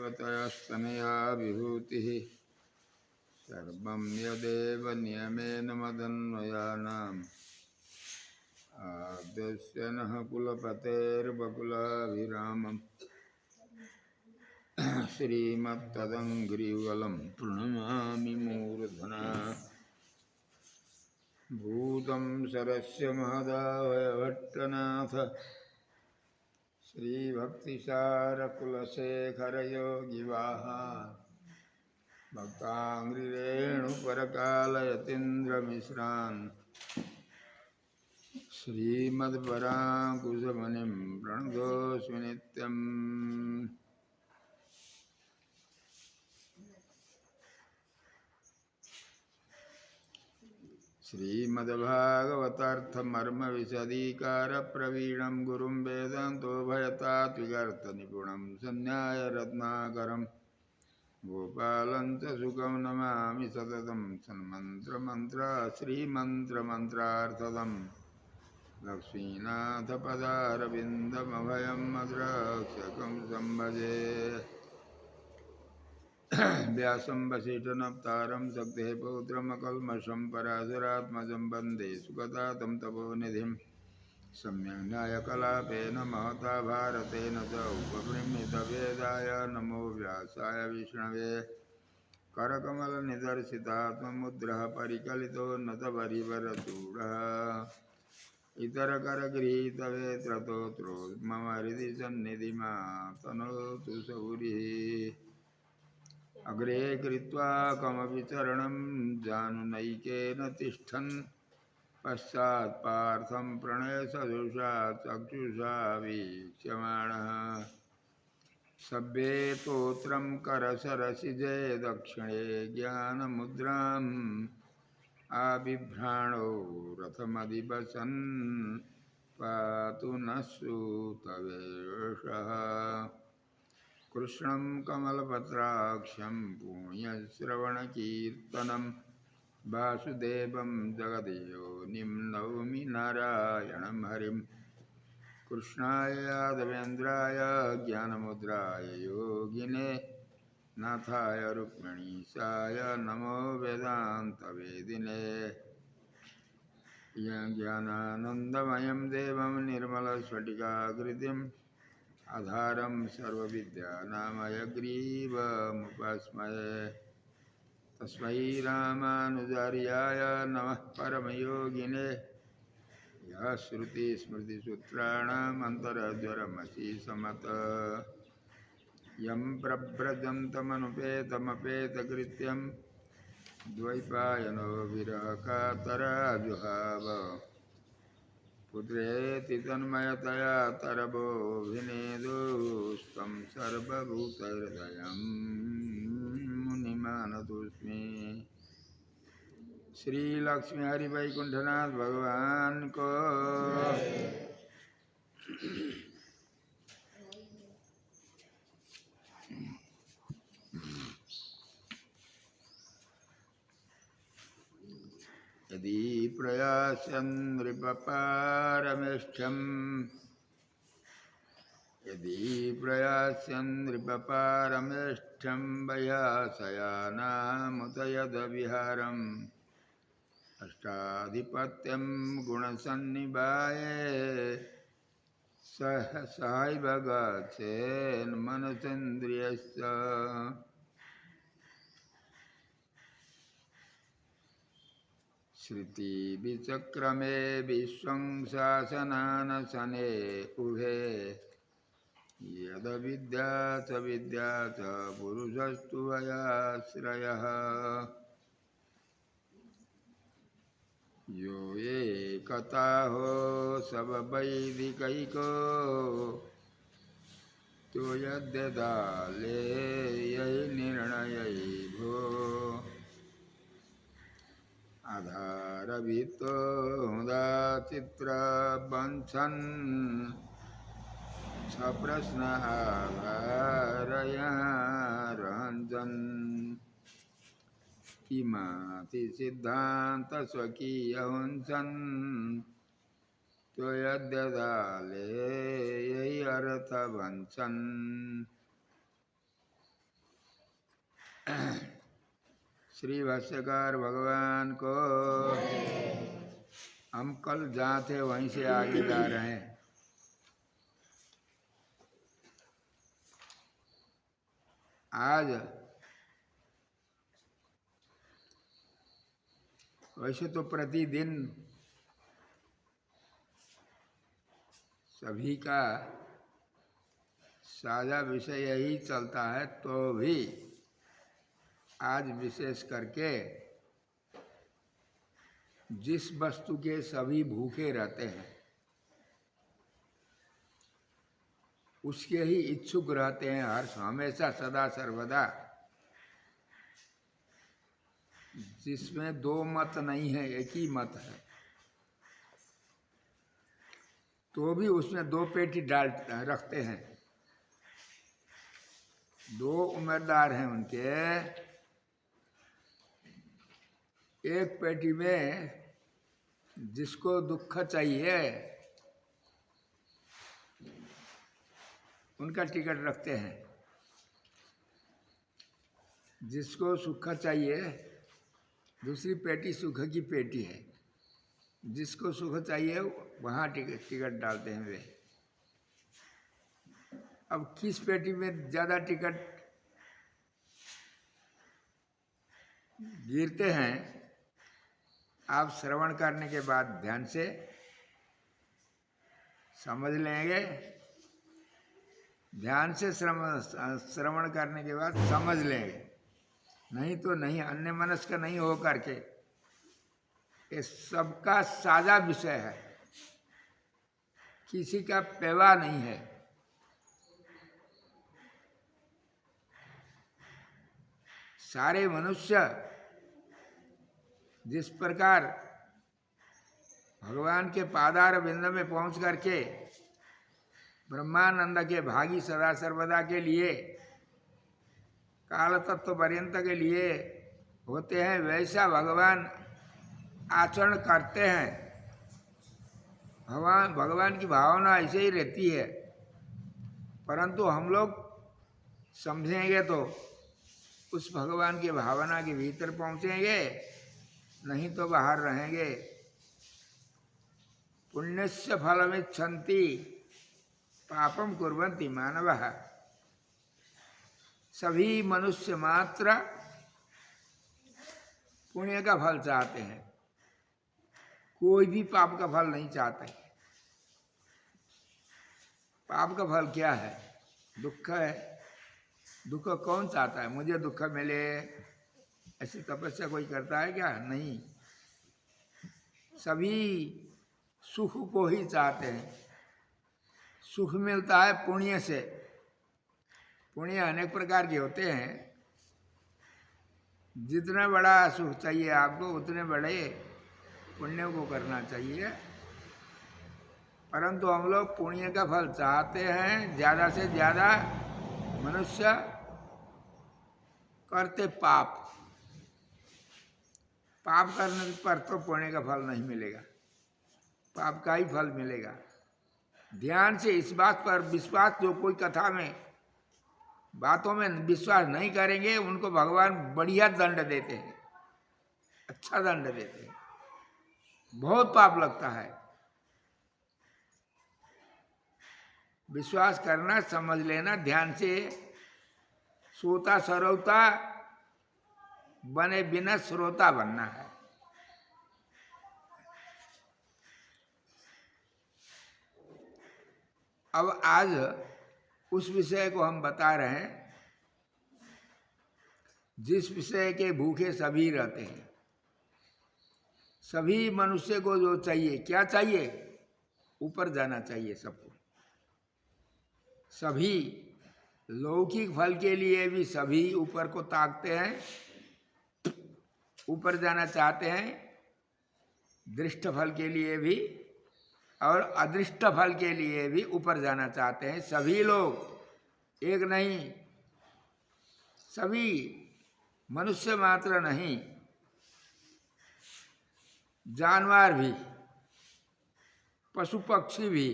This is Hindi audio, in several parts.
देवतयस्तनया विभूतिः सर्वं यदेव नियमेन मदन्वयानाम् आद्यस्य नः कुलपतेर्वकुलाभिरामम् श्रीमत्तदङ्घ्रियुगलं प्रणमामि मूर्धना भूतं सरस्य महदावयभट्टनाथ श्रीभक्तिसारकुलशेखरयोगिवाहान् भक्ताङ्घ्रिरेणुपरकालयतीन्द्रमिश्रान् श्रीमद्पराङ्कुशमुनिं प्रणतोऽस्मि नित्यम्। श्रीमद्भागवतार्थमर्मविशदीकारप्रवीणं गुरुं वेदान्तोभयतात्विकर्थनिपुणं सन्न्यायरत्नाकरं गोपालं च सुखं नमामि सततं सन्मन्त्रमन्त्रा श्रीमन्त्रमन्त्रार्थदम् लक्ष्मीनाथपदारविन्दमभयं मद्राक्षकं संभजे। व्यासं वसिष्ठनप्तारं शक्तेः पौत्रमकल्मषं पराशरात्मजं वन्दे सुगतातं तपोनिधिं सम्यक् न्यायकलापेन महता भारतेन च उपबृंहितवेदाय नमो व्यासाय विष्णवे। करकमलनिदर्शितात्ममुद्रः परिकलितोन्नतपरिवरचूडः इतरकरगृहीतवेत्रतोत्रो मम हृदि सन्निधिमातनोतु सौरिः। अग्रे कृत्वा कमपि चरणं जानुनैकेन तिष्ठन् पश्चात्पार्थं प्रणयसजुषा चक्षुषा वीक्ष्यमाणः सभ्ये तोत्रं करसरसिजे दक्षिणे ज्ञानमुद्राम् आबिभ्राणो रथमधिवसन् पातु नः सूतवेषः। कृष्णं कमलपत्राक्षं पुण्यश्रवणकीर्तनं वासुदेवं जगदेवनिं नौमि नारायणं हरिं। कृष्णाय यादवेन्द्राय ज्ञानमुद्राय योगिने नाथाय रुक्मिणीशाय नमो वेदान्तवेदिने। ज्ञानानन्दमयं देवं निर्मलस्फटिकाकृतिम् आधारं सर्वविद्यानामयग्रीवमुपास्महे। तस्मै रामानुजार्याय नमः परमयोगिने यः श्रुतिस्मृतिसूत्राणाम् अन्तरज्वरमशीसमत यं प्रव्रजन्तमनुपेतमपेतकृत्यं द्वैपायनो विरहकातराजुहाव पुत्रेति तन्मयतया तरबोऽभिनेदोस्तं सर्वभूतहृदयं मुनिमानतोऽस्मि। श्री लक्ष्मी हरि वैकुंठनाथ भगवान को यदि प्रयास्यन् नृपपारमेष्ठ्यम् यदि प्रयास्यन् नृपपारमेष्ठ्यं वयासयानामुत यदविहारम् अष्टाधिपत्यं गुणसन्निभाये सहैव गच्छेन्मनसेन्द्रियश्च। श्रुतिविचक्रमे विश्वं शासनानशने उभे यदविद्या च विद्या च पुरुषस्तु वयाश्रयः। यो एकताहो सबवैदिकैको तो यद्यदाले यही निर्णयै भो आधारभित्तो हुदा चित्रबंशन सप्रश्न आधारया रंजन इमाति सिद्धांत स्वकीयहुंसन तो यद्यदाले यही अर्थवंशन। श्री भाष्यकार भगवान को। हम कल जहाँ थे वहीं से आगे जा रहे हैं। आज वैसे तो प्रतिदिन सभी का साझा विषय यही चलता है, तो भी आज विशेष करके जिस वस्तु के सभी भूखे रहते हैं उसके ही इच्छुक रहते हैं हर हमेशा सदा सर्वदा, जिसमें दो मत नहीं है, एक ही मत है, तो भी उसमें दो पेटी डाल रखते हैं। दो उम्मीदवार हैं उनके। एक पेटी में जिसको दुख चाहिए उनका टिकट रखते हैं, जिसको सुख चाहिए दूसरी पेटी सुख की पेटी है, जिसको सुख चाहिए वहाँ टिकट डालते हैं वे। अब किस पेटी में ज़्यादा टिकट गिरते हैं आप श्रवण करने के बाद ध्यान से समझ लेंगे। ध्यान से श्रवण करने के बाद समझ लेंगे, नहीं तो नहीं, अन्य मनस्क नहीं हो करके। ये सबका साझा विषय है, किसी का पेवा नहीं है। सारे मनुष्य जिस प्रकार भगवान के पादार बिंद में पहुंच करके ब्रह्मानंद के भागी सदा सर्वदा के लिए, काल तत्व पर्यंत के लिए होते हैं, वैसा भगवान आचरण करते हैं। भगवान की भावना ऐसे ही रहती है, परंतु हम लोग समझेंगे तो उस भगवान की भावना के भीतर पहुँचेंगे, नहीं तो बाहर रहेंगे। पुण्यस्य फलमिच्छन्ति पापम कुर्वन्ति मानवः। सभी मनुष्य मात्र पुण्य का फल चाहते हैं, कोई भी पाप का फल नहीं चाहते। पाप का फल क्या है? दुख है। दुख कौन चाहता है? मुझे दुख मिले, ऐसी तपस्या कोई करता है क्या? नहीं। सभी सुख को ही चाहते हैं। सुख मिलता है पुण्य से। पुण्य अनेक प्रकार के होते हैं। जितना बड़ा सुख चाहिए आपको, उतने बड़े पुण्य को करना चाहिए, परंतु हम लोग पुण्य का फल चाहते हैं। ज़्यादा से ज़्यादा मनुष्य करते पाप। पाप करने पर तो पुण्य का फल नहीं मिलेगा, पाप का ही फल मिलेगा। ध्यान से इस बात पर विश्वास, जो कोई कथा में बातों में विश्वास नहीं करेंगे उनको भगवान बढ़िया दंड देते हैं, अच्छा दंड देते हैं। बहुत पाप लगता है। विश्वास करना, समझ लेना, ध्यान से सोता सरौता बने बिना श्रोता बनना है। अब आज उस विषय को हम बता रहे हैं जिस विषय के भूखे सभी रहते हैं। सभी मनुष्य को जो चाहिए, क्या चाहिए? ऊपर जाना चाहिए सबको। सभी लौकिक फल के लिए भी सभी ऊपर को ताकते हैं, ऊपर जाना चाहते हैं। दृष्ट फल के लिए भी और अदृष्ट फल के लिए भी ऊपर जाना चाहते हैं सभी लोग, एक नहीं। सभी मनुष्य मात्र नहीं, जानवर भी, पशु पक्षी भी।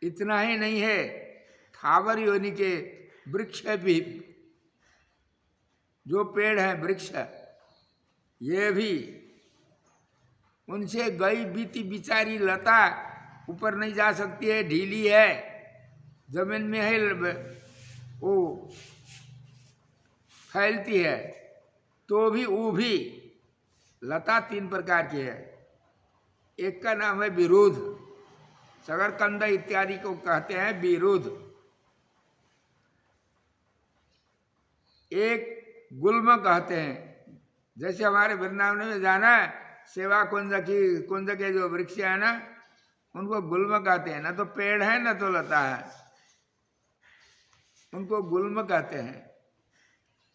इतना ही नहीं है, थावर योनि के वृक्ष भी, जो पेड़ हैं वृक्ष, ये भी उनसे गई बीती बिचारी लता ऊपर नहीं जा सकती है, ढीली है, जमीन में है, वो फैलती है, तो भी वो भी लता तीन प्रकार की है। एक का नाम है विरुद्ध, शकरकंद इत्यादि को कहते हैं विरुद्ध। एक गुल्म कहते हैं, जैसे हमारे वृंदावन में जाना है, सेवा कुंज के जो वृक्ष है ना, उनको गुल्म कहते हैं। न तो पेड़ है न तो लता है, उनको गुल्म कहते हैं।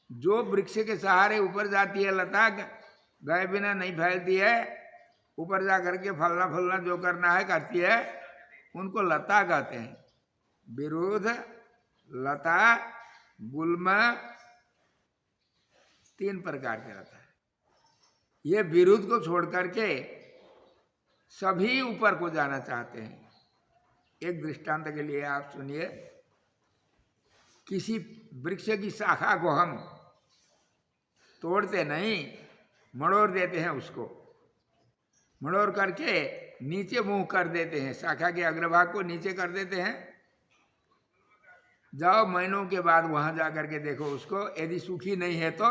जो वृक्ष के सहारे ऊपर जाती है लता, गए बिना नहीं फैलती है, ऊपर जा करके फलना फलना जो करना है करती है, उनको लता कहते हैं। विरुद्ध, लता, गुल्म, तीन प्रकार के लता है। ये विरुद्ध को छोड़ करके सभी ऊपर को जाना चाहते हैं। एक दृष्टांत के लिए आप सुनिए, किसी वृक्ष की शाखा को हम तोड़ते नहीं, मड़ोड़ देते हैं, उसको मड़ोड़ करके नीचे मुंह कर देते हैं, शाखा के अग्रभाग को नीचे कर देते हैं। जाओ महीनों के बाद वहां जा करके देखो उसको, यदि सूखी नहीं है तो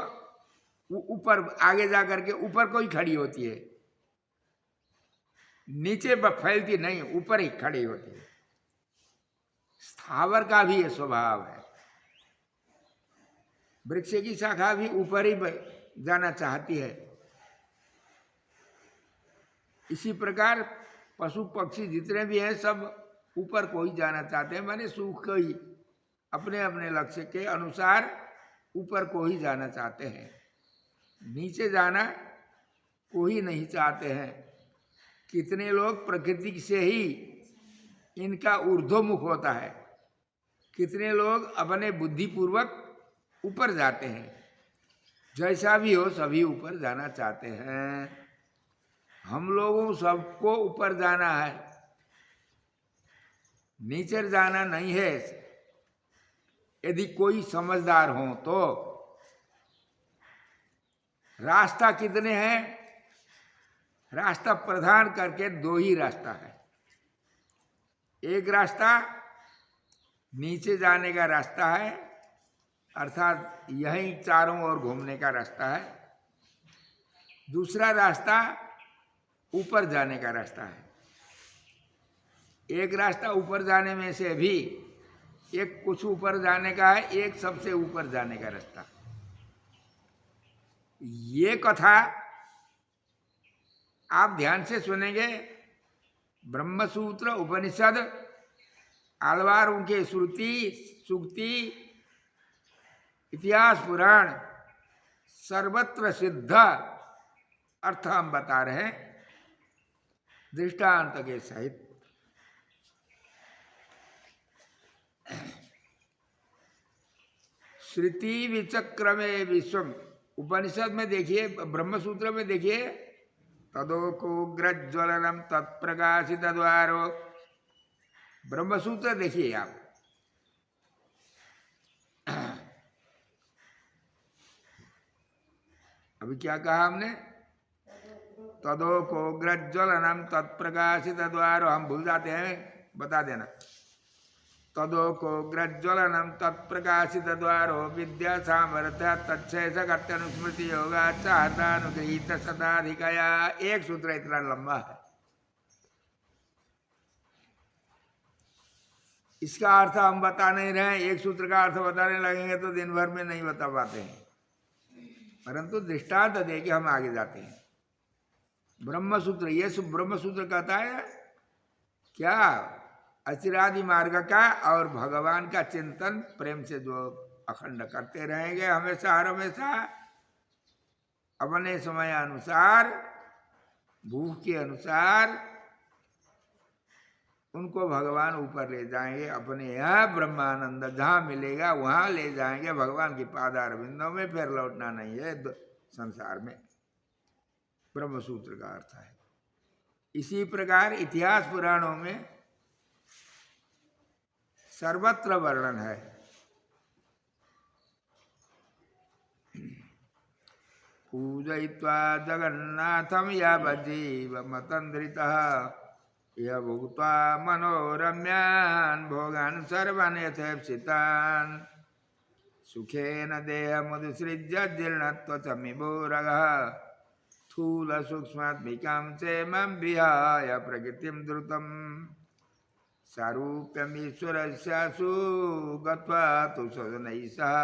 वो ऊपर आगे जा करके ऊपर को ही खड़ी होती है, नीचे फैलती नहीं, ऊपर ही खड़ी होती है। स्थावर का भी ये स्वभाव है, वृक्ष की शाखा भी ऊपर ही जाना चाहती है। इसी प्रकार पशु पक्षी जितने भी हैं सब ऊपर को ही जाना चाहते हैं, माने सुख को ही, अपने अपने लक्ष्य के अनुसार ऊपर को ही जाना चाहते हैं, नीचे जाना को ही नहीं चाहते हैं। कितने लोग प्रकृति से ही इनका ऊर्ध्वमुख होता है, कितने लोग अपने बुद्धिपूर्वक ऊपर जाते हैं। जैसा भी हो सभी ऊपर जाना चाहते हैं। हम लोगों सबको ऊपर जाना है, नीचे जाना नहीं है। यदि कोई समझदार हो तो रास्ता कितने हैं, रास्ता प्रधान करके दो ही रास्ता है। एक रास्ता नीचे जाने का रास्ता है, अर्थात यहीं चारों ओर घूमने का रास्ता है। दूसरा रास्ता ऊपर जाने का रास्ता है। एक रास्ता ऊपर जाने में से भी एक कुछ ऊपर जाने का है, एक सबसे ऊपर जाने का रास्ता। ये कथा आप ध्यान से सुनेंगे, ब्रह्मसूत्र उपनिषद आलवारों के श्रुति सुक्ति इतिहास पुराण सर्वत्र सिद्ध अर्थ हम बता रहे हैं दृष्टांत के सहित। श्रुति विचक्रमे विश्वम, उपनिषद में देखिए, ब्रह्मसूत्र में देखिए, तदोकोग्रज्वलनम तत्प्रकाशित द्वारो, ब्रह्मसूत्र देखिए आप। अभी क्या कहा हमने, तदोकोग्रज्वलनम तत्प्रकाशित द्वारो, हम भूल जाते हैं, बता देना। तदोकोग्रज्वलनम तत्प्रकाशित द्वारो विद्या सामर्थ्य तत्सैसगत्यनुस्मृति योगा चाहतानुगृहीत सदाधिकया। एक सूत्र इतना लंबा है, इसका अर्थ हम बता नहीं रहे। एक सूत्र का अर्थ बताने लगेंगे तो दिन भर में नहीं बता पाते हैं, परंतु दृष्टांत दे के हम आगे जाते हैं। ब्रह्मसूत्र, ये ब्रह्मसूत्र कहता है क्या, अचिरादि मार्ग का और भगवान का चिंतन प्रेम से जो अखंड करते रहेंगे हमेशा हर हमेशा, अपने समय अनुसार भूख के अनुसार उनको भगवान ऊपर ले जाएंगे। अपने यहाँ ब्रह्मानंद जहाँ मिलेगा वहाँ ले जाएंगे, भगवान की पादारविंदों में, फिर लौटना नहीं है संसार में। ब्रह्मसूत्र का अर्थ है। इसी प्रकार इतिहास पुराणों में सर्वत्र वर्णन है। पूजयित्वा जगन्नाथं यावज्जीवमतन्द्रितः यः भुक्त्वा मनोरम्यान् भोगान् सर्वान् यथेप्सितान् सुखेन देहमुत्सृज्य जीर्णत्वसमिभोरगः स्थूलसूक्ष्मात्मिकां चेमं विहाय प्रकृतिं द्रुतं सारूप्यमीश्वरस्यासु गत्वा तु स्वजनैः सह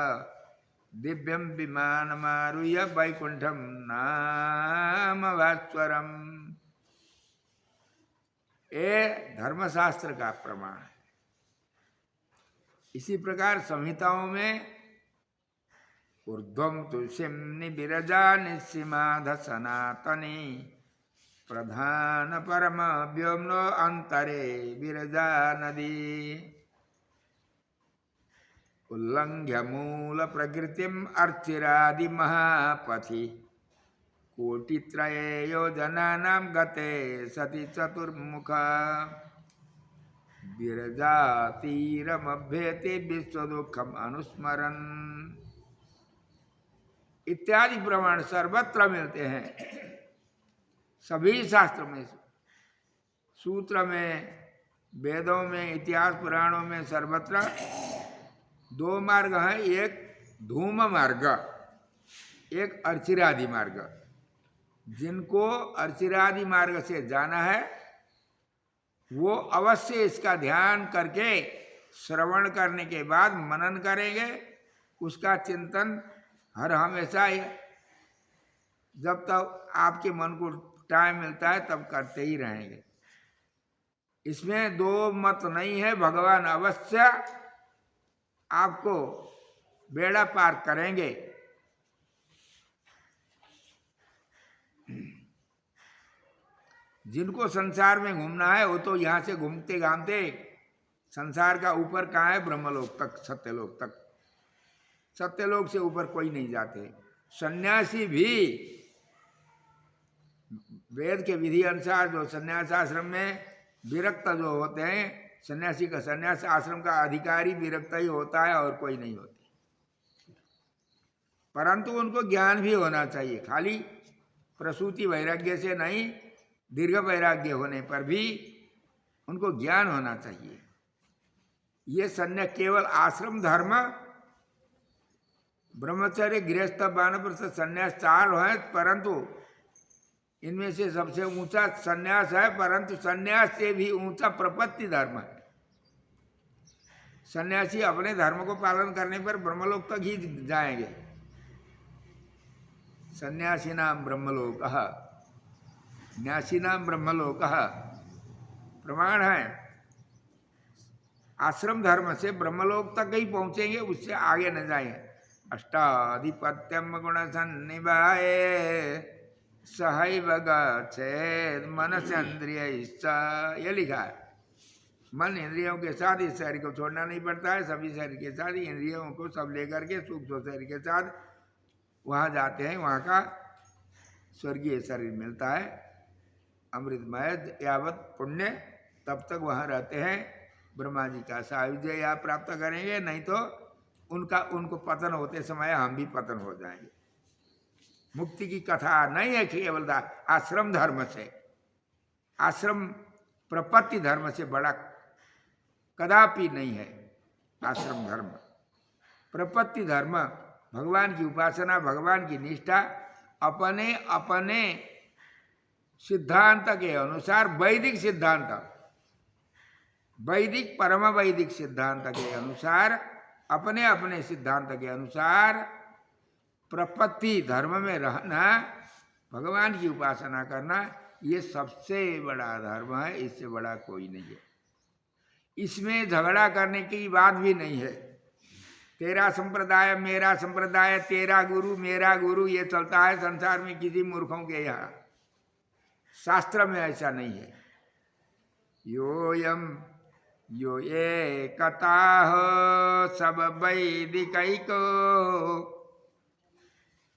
दिव्यं विमानमारुह्य वैकुण्ठं नाम भास्वरम्। ये धर्मशास्त्र का प्रमाण है। इसी प्रकार संहिताओं में ऊर्ध्वं तुलसीं निविरजा निस्सीमाध सनातनी प्रधान परम व्योम्नो अंतरे विरजा नदी उल्लंघ्य मूल प्रकृतिम अर्चिरादि महापथि कोटित्रये योजनानां गते सति चतुर्मुखा विरजा तीरमभ्येति विश्व दुखम अनुस्मरन् इत्यादि प्रमाण सर्वत्र मिलते हैं। सभी शास्त्र में, सूत्र में, वेदों में, इतिहास पुराणों में सर्वत्र दो मार्ग हैं। एक धूम मार्ग, एक अर्चिरादि मार्ग। जिनको अर्चिरादि मार्ग से जाना है वो अवश्य इसका ध्यान करके श्रवण करने के बाद मनन करेंगे। उसका चिंतन हर हमेशा जब तक आपके मन को टाइम मिलता है तब करते ही रहेंगे। इसमें दो मत नहीं है। भगवान अवश्य आपको बेड़ा पार करेंगे। जिनको संसार में घूमना है वो तो यहाँ से घूमते घामते संसार का ऊपर कहाँ है, ब्रह्मलोक तक, सत्यलोक तक। सत्यलोक से ऊपर कोई नहीं जाते। सन्यासी भी वेद के विधि अनुसार जो सन्यास आश्रम में विरक्त जो होते हैं, सन्यासी का सन्यास आश्रम का अधिकारी विरक्त ही होता है और कोई नहीं होती। परंतु उनको ज्ञान भी होना चाहिए। खाली प्रसूति वैराग्य से नहीं, दीर्घ वैराग्य होने पर भी उनको ज्ञान होना चाहिए। ये सन्यास केवल आश्रम धर्म, ब्रह्मचर्य, गृहस्थ, वानप्रस्थ, सन्यास चार है, परंतु इनमें से सबसे ऊंचा सन्यास है। परंतु सन्यास से भी ऊंचा प्रपत्ति धर्म है। सन्यासी अपने धर्म को पालन करने पर ब्रह्मलोक तक ही जाएंगे। सन्यासी नाम ब्रह्मलोक, न्यासी नाम ब्रह्मलोक प्रमाण है। आश्रम धर्म से ब्रह्मलोक तक ही पहुंचेंगे, उससे आगे न जाएंगे। अष्टाधिपत्यम गुण सन्निभाए सहैव गच्छेद मनसेन्द्रिय, ये लिखा है। मन इंद्रियों के साथ इस शरीर को छोड़ना नहीं पड़ता है। सभी शरीर के साथ इंद्रियों को सब लेकर के सूक्ष्म शरीर के साथ वहाँ जाते हैं। वहाँ का स्वर्गीय शरीर मिलता है, अमृतमय यावत पुण्य, तब तक वहाँ रहते हैं। ब्रह्मा जी का सायुज्य या प्राप्त करेंगे, नहीं तो उनको पतन होते समय हम भी पतन हो जाएंगे। मुक्ति की कथा नहीं है केवल आश्रम धर्म से। आश्रम प्रपत्ति धर्म से बड़ा कदापि नहीं है आश्रम धर्म। प्रपत्ति धर्म भगवान की उपासना, भगवान की निष्ठा, अपने अपने सिद्धांत के अनुसार, वैदिक सिद्धांत, वैदिक परम वैदिक सिद्धांत के अनुसार, अपने अपने सिद्धांत के अनुसार प्रपत्ति धर्म में रहना, भगवान की उपासना करना, ये सबसे बड़ा धर्म है। इससे बड़ा कोई नहीं है। इसमें झगड़ा करने की बात भी नहीं है। तेरा संप्रदाय, मेरा संप्रदाय, तेरा गुरु, मेरा गुरु, ये चलता है संसार में किसी मूर्खों के यहाँ। शास्त्र में ऐसा नहीं है। योयम यो एकता सब वैदिकैको।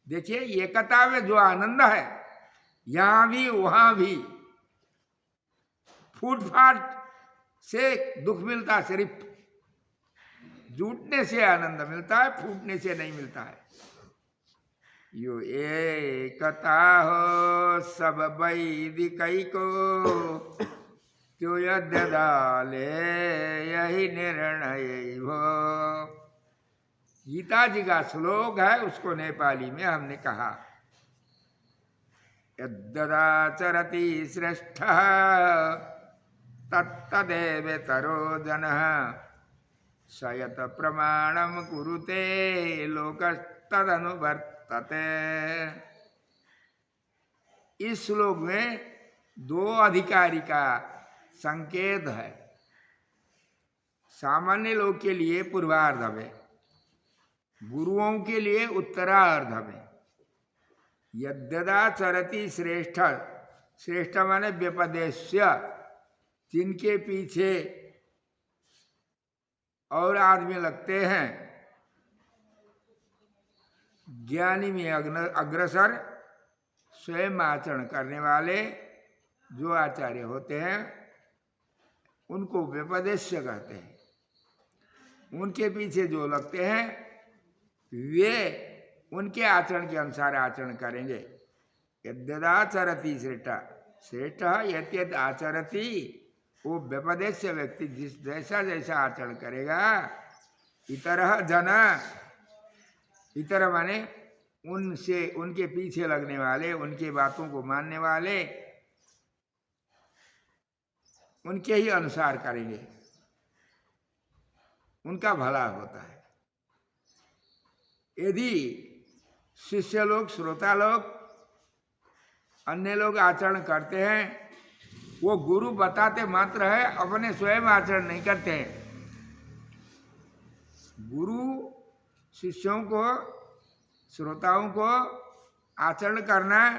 देखिए, एकता में जो आनंद है, यहां भी वहां भी। फूटफाट से दुख मिलता, सिर्फ जुटने से आनंद मिलता है, फूटने से नहीं मिलता है। यो एकता हो सब वैदिकई को, त्यो यद्य डाले यही निर्णय हो। गीता जी का श्लोक है, उसको नेपाली में हमने कहा, यद्यदाचरति श्रेष्ठः तत्तदेवेतरो जनः, सयत प्रमाणम कुरुते लोकस्तदनुवर्तते। इस श्लोक में दो अधिकारी का संकेत है। सामान्य लोग के लिए पूर्वार्ध में, गुरुओं के लिए उत्तरार्ध में। यद्यदाचरति श्रेष्ठ, श्रेष्ठ माने व्यपदेश्य, जिनके पीछे और आदमी लगते हैं, ज्ञानी में अग्रसर, स्वयं आचरण करने वाले जो आचार्य होते हैं उनको व्यपदेश्य कहते हैं। उनके पीछे जो लगते हैं वे उनके आचरण के अनुसार आचरण करेंगे। यद्यदाचरति श्रेष्ठ, श्रेष्ठ यद्यद आचरति, वो व्यपदेश्य व्यक्ति जिस जैसा जैसा आचरण करेगा, इतरः जन, इतर माने उनसे, उनके पीछे लगने वाले, उनके बातों को मानने वाले, उनके ही अनुसार करेंगे, उनका भला होता है। यदि शिष्य लोग, श्रोता लोग, अन्य लोग आचरण करते हैं, वो गुरु बताते मात्र है, अपने स्वयं आचरण नहीं करते हैं। गुरु शिष्यों को, श्रोताओं को आचरण करना,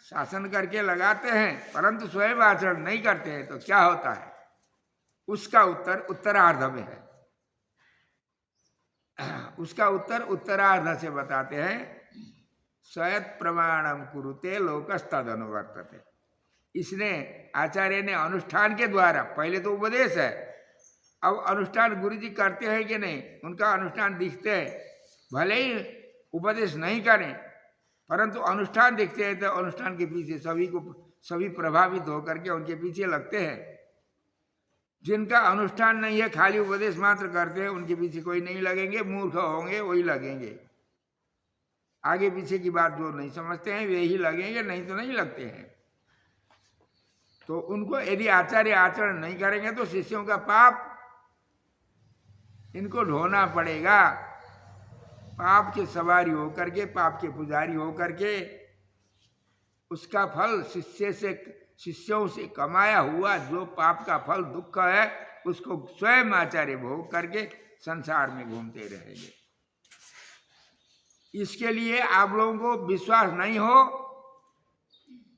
शासन करके लगाते हैं, परंतु स्वयं आचरण नहीं करते हैं, तो क्या होता है? उसका उत्तर उत्तरार्ध में है। उसका उत्तर उत्तरार्ध से बताते हैं, स्वयं प्रमाणम कुरुते लोकस्तदनुवर्तते। इसने, आचार्य ने अनुष्ठान के द्वारा, पहले तो उपदेश है, अब अनुष्ठान गुरु जी करते हैं कि नहीं, उनका अनुष्ठान दिखते हैं। भले ही उपदेश नहीं करें, परंतु अनुष्ठान दिखते हैं, तो अनुष्ठान के पीछे सभी प्रभावित होकर के उनके पीछे लगते हैं। जिनका अनुष्ठान नहीं है, खाली उपदेश मात्र करते हैं, उनके पीछे कोई नहीं लगेंगे, मूर्ख होंगे वही लगेंगे। आगे पीछे की बात जो नहीं समझते हैं वे ही लगेंगे, नहीं तो नहीं लगते हैं। तो उनको यदि आचार्य आचरण नहीं करेंगे तो शिष्यों का पाप इनको ढोना पड़ेगा। पाप के सवारी होकर के, पाप के पुजारी होकर के, उसका फल शिष्यों से कमाया हुआ जो पाप का फल दुख है, उसको स्वयं आचार्य भोग करके संसार में घूमते रहेंगे। इसके लिए आप लोगों को विश्वास नहीं हो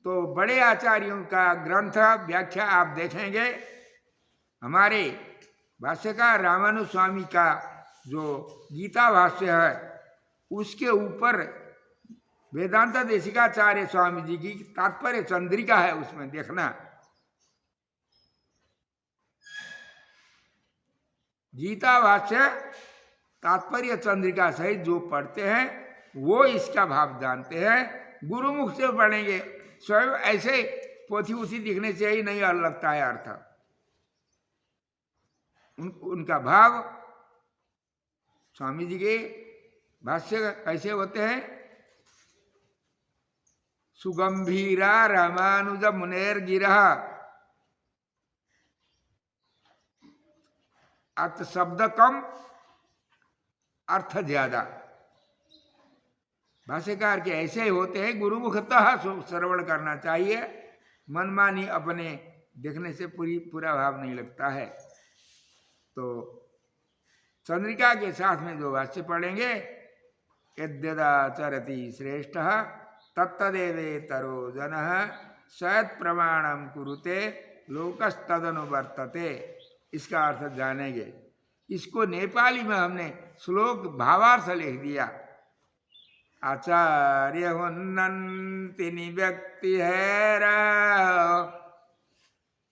तो बड़े आचार्यों का ग्रंथ व्याख्या आप देखेंगे। हमारे भाष्यकार रामानुज स्वामी का जो गीता भाष्य है, उसके ऊपर वेदांत देशिकाचार्य स्वामी जी की तात्पर्य चंद्रिका है, उसमें देखना। गीता भाष्य तात्पर्य चंद्रिका सहित जो पढ़ते हैं वो इसका भाव जानते हैं। गुरुमुख से पढ़ेंगे, स्वयं ऐसे पोथी उथी दिखने से ही नहीं लगता है अर्थ। उनका भाव, स्वामी जी के भाष्य कैसे होते हैं? सुगंभीरा रामानुज मुनेर गिरा, अर्थ शब्द कम, अर्थ ज्यादा। भाष्यकार के ऐसे ही होते हैं। गुरुमुखतः श्रवण करना चाहिए, मनमानी अपने देखने से पूरा भाव नहीं लगता है। तो चंद्रिका के साथ में जो भाष्य पढ़ेंगे, यद्यदाचरति श्रेष्ठः तत्तदेवेतरो जनः सयत् प्रमाणम कुरुते लोकस्तदनुवर्तते, इसका अर्थ जानेंगे। इसको नेपाली में हमने श्लोक भावार्थ लिख दिया। आचार्य हुन्नन्ति निव्यक्ति हैरा,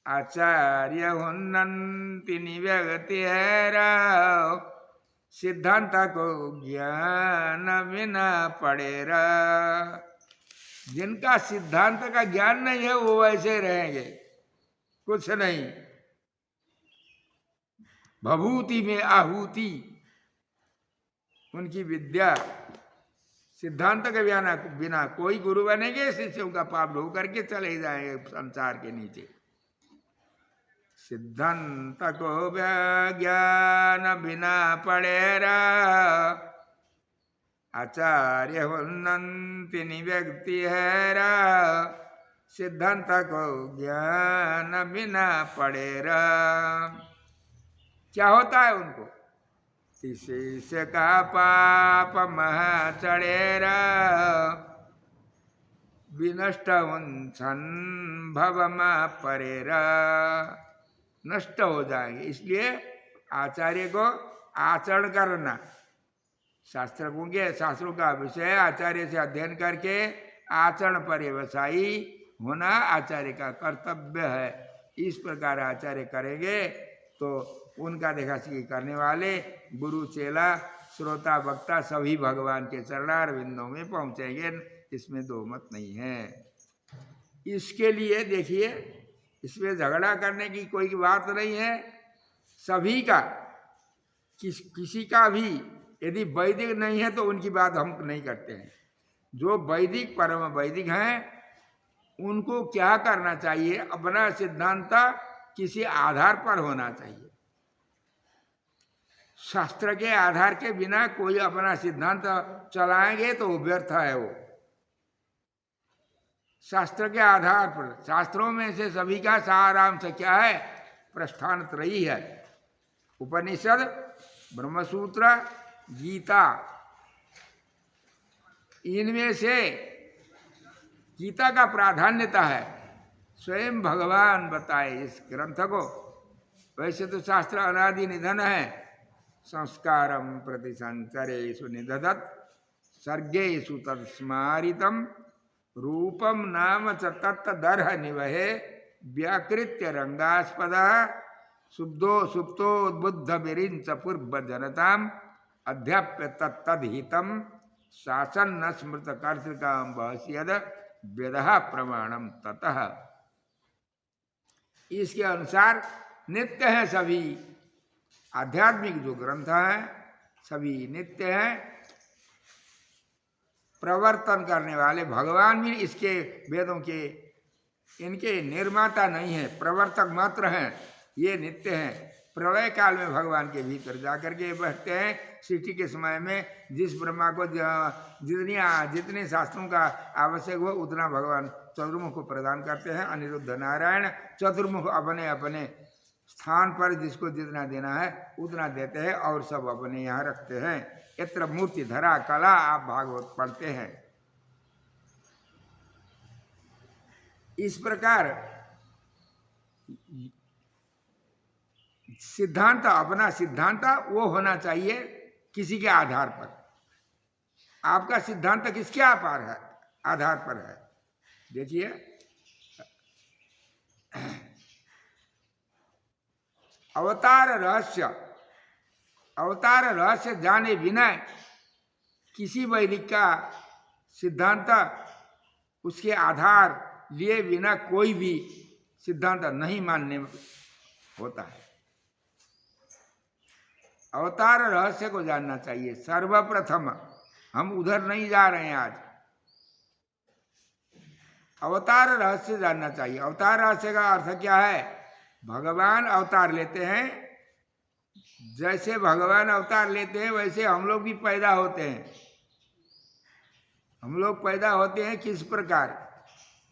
आचार्य हुन्नन्ति निव्यक्ति हैरा, सिद्धांत को ज्ञान बिना पड़ेरा। जिनका सिद्धांत का ज्ञान नहीं है वो वैसे रहेंगे, कुछ नहीं। भभूति में आहूति उनकी विद्या। सिद्धांत के बिना कोई गुरु बनेंगे, शिष्यों का पाप ढो करके चले जाएंगे संसार के नीचे। सिद्धांत को ज्ञान बिना पड़ेरा, आचार्य हुन्नंति व्यक्ति हैरा। सिद्धांत को ज्ञान बिना पड़ेरा। क्या होता है उनको? शिष्य का पाप महा चढ़ेरा, विनष्ट उन्छन भवमा परेरा। नष्ट हो जाएंगे। इसलिए आचार्य को आचरण करना, शास्त्रों का विषय आचार्य से अध्ययन करके आचरण पर्यवसायी होना आचार्य का कर्तव्य है। इस प्रकार आचार्य करेंगे तो उनका देखा सीखी करने वाले गुरु चेला श्रोता वक्ता सभी भगवान के चरणारविंदों में पहुंचेंगे, इसमें दो मत नहीं है। इसके लिए देखिए, इसमें झगड़ा करने की कोई बात नहीं है। सभी का किसी का भी यदि वैदिक नहीं है तो उनकी बात हम नहीं करते हैं। जो वैदिक परम वैदिक हैं उनको क्या करना चाहिए? अपना सिद्धांत किसी आधार पर होना चाहिए। शास्त्र के आधार के बिना कोई अपना सिद्धांत चलाएंगे तो व्यर्थ है वो। शास्त्र के आधार पर, शास्त्रों में से सभी का सारांश क्या है? प्रस्थान त्रयी है। उपनिषद, ब्रह्मसूत्र, गीता। इनमें से गीता का प्राधान्यता है। स्वयं भगवान बताए इस ग्रंथ को। वैसे तो शास्त्र अनादि निधन है। संस्कारम प्रति संचरेषु निदधत सर्गेषु तत्स्मारितम रूपम नाम च तत्तदर्ह निवहे व्याकृत्य रंगास्पद शुद्धो सुप्तोद्बुद्ध विरिंच पूर्व जनताम अध्याप्य तत्तद्हितम शासन न स्मृत कर्तृकाम बहस्यद वेदः प्रमाणम ततः। इसके अनुसार नित्य हैं सभी आध्यात्मिक जो ग्रंथ हैं, सभी नित्य हैं। प्रवर्तन करने वाले भगवान भी इसके वेदों के इनके निर्माता नहीं है, प्रवर्तक मात्र हैं। ये नित्य हैं। प्रलय काल में भगवान के भीतर जाकर के बैठते हैं। सृष्टि के समय में जिस ब्रह्मा को जितने शास्त्रों का आवश्यक हो उतना भगवान चतुर्मुख को प्रदान करते हैं। अनिरुद्ध नारायण चतुर्मुख अपने अपने स्थान पर जिसको जितना देना है उतना देते हैं और सब अपने यहाँ रखते हैं। यत्र मूर्ति धरा कला, आप भागवत पढ़ते हैं। इस प्रकार सिद्धांत, अपना सिद्धांत वो होना चाहिए किसी के आधार पर। आपका सिद्धांत किसके आधार पर है? देखिए, अवतार रहस्य जाने बिना किसी वैदिक का सिद्धांत उसके आधार लिए बिना कोई भी सिद्धांत नहीं मानने होता है। अवतार रहस्य को जानना चाहिए सर्वप्रथम। हम उधर नहीं जा रहे हैं आज। अवतार रहस्य जानना चाहिए। अवतार रहस्य का अर्थ क्या है? भगवान अवतार लेते हैं। जैसे भगवान अवतार लेते हैं वैसे हम लोग भी पैदा होते हैं। हम लोग पैदा होते हैं किस प्रकार,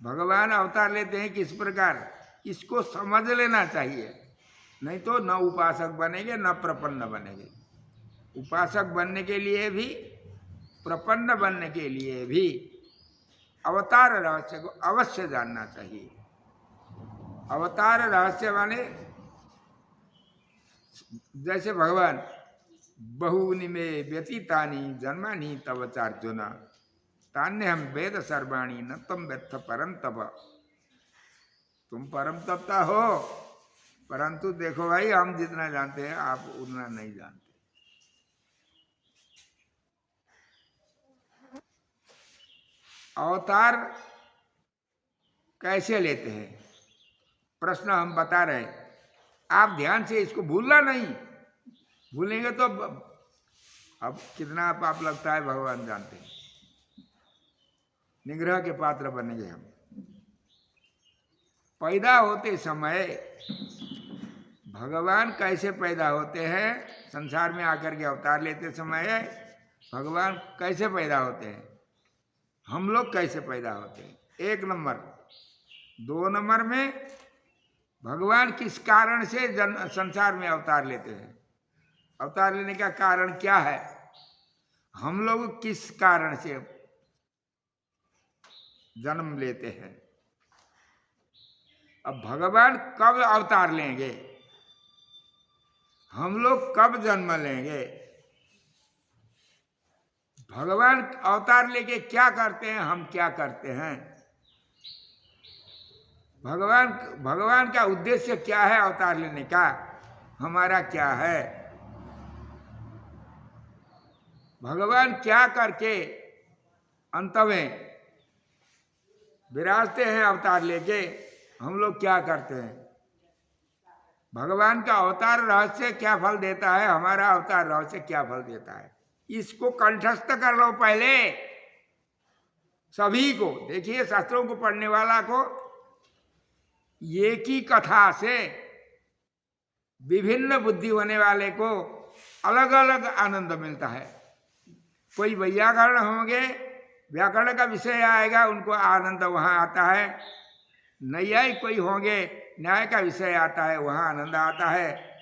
भगवान अवतार लेते हैं किस प्रकार, इसको समझ लेना चाहिए। नहीं तो न उपासक बनेंगे न प्रपन्न बनेंगे। उपासक बनने के लिए भी प्रपन्न बनने के लिए भी अवतार रहस्य को अवश्य जानना चाहिए। अवतार रहस्य माने जैसे भगवान बहूनि मे व्यतीतानि जन्मानि तव चार्जुन तान्यहं वेद सर्वाणि न तम व्यथ परम तप। तुम परम तपता हो, परंतु देखो भाई हम जितना जानते हैं आप उतना नहीं जानते। अवतार कैसे लेते हैं, प्रश्न हम बता रहे हैं। आप ध्यान से इसको भूलना नहीं, भूलेंगे तो अब कितना पाप लगता है भगवान जानते हैं। निग्रह के पात्र बनेंगे हम। पैदा होते समय भगवान कैसे पैदा होते हैं, संसार में आकर के अवतार लेते समय भगवान कैसे पैदा होते हैं, हम लोग कैसे पैदा होते हैं, 1 नंबर। 2 नंबर में भगवान किस कारण से संसार में अवतार लेते हैं, अवतार लेने का कारण क्या है, हम लोग किस कारण से जन्म लेते हैं। अब भगवान कब अवतार लेंगे, हम लोग कब जन्म लेंगे, भगवान अवतार लेके क्या करते हैं, हम क्या करते हैं, भगवान का उद्देश्य क्या है अवतार लेने का, हमारा क्या है, भगवान क्या करके अंत में विराजते हैं अवतार लेके, हम लोग क्या करते हैं, भगवान का अवतार रहस्य क्या फल देता है, हमारा अवतार रहस्य क्या फल देता है, इसको कंठस्थ कर लो पहले सभी को। देखिए शास्त्रों को पढ़ने वाला को एक ही कथा से विभिन्न बुद्धि होने वाले को अलग अलग आनंद मिलता है। कोई व्याकरण होंगे, व्याकरण का विषय आएगा, उनको आनंद वहाँ आता है। न्यायिक कोई होंगे, न्याय का विषय आता है, वहाँ आनंद आता है।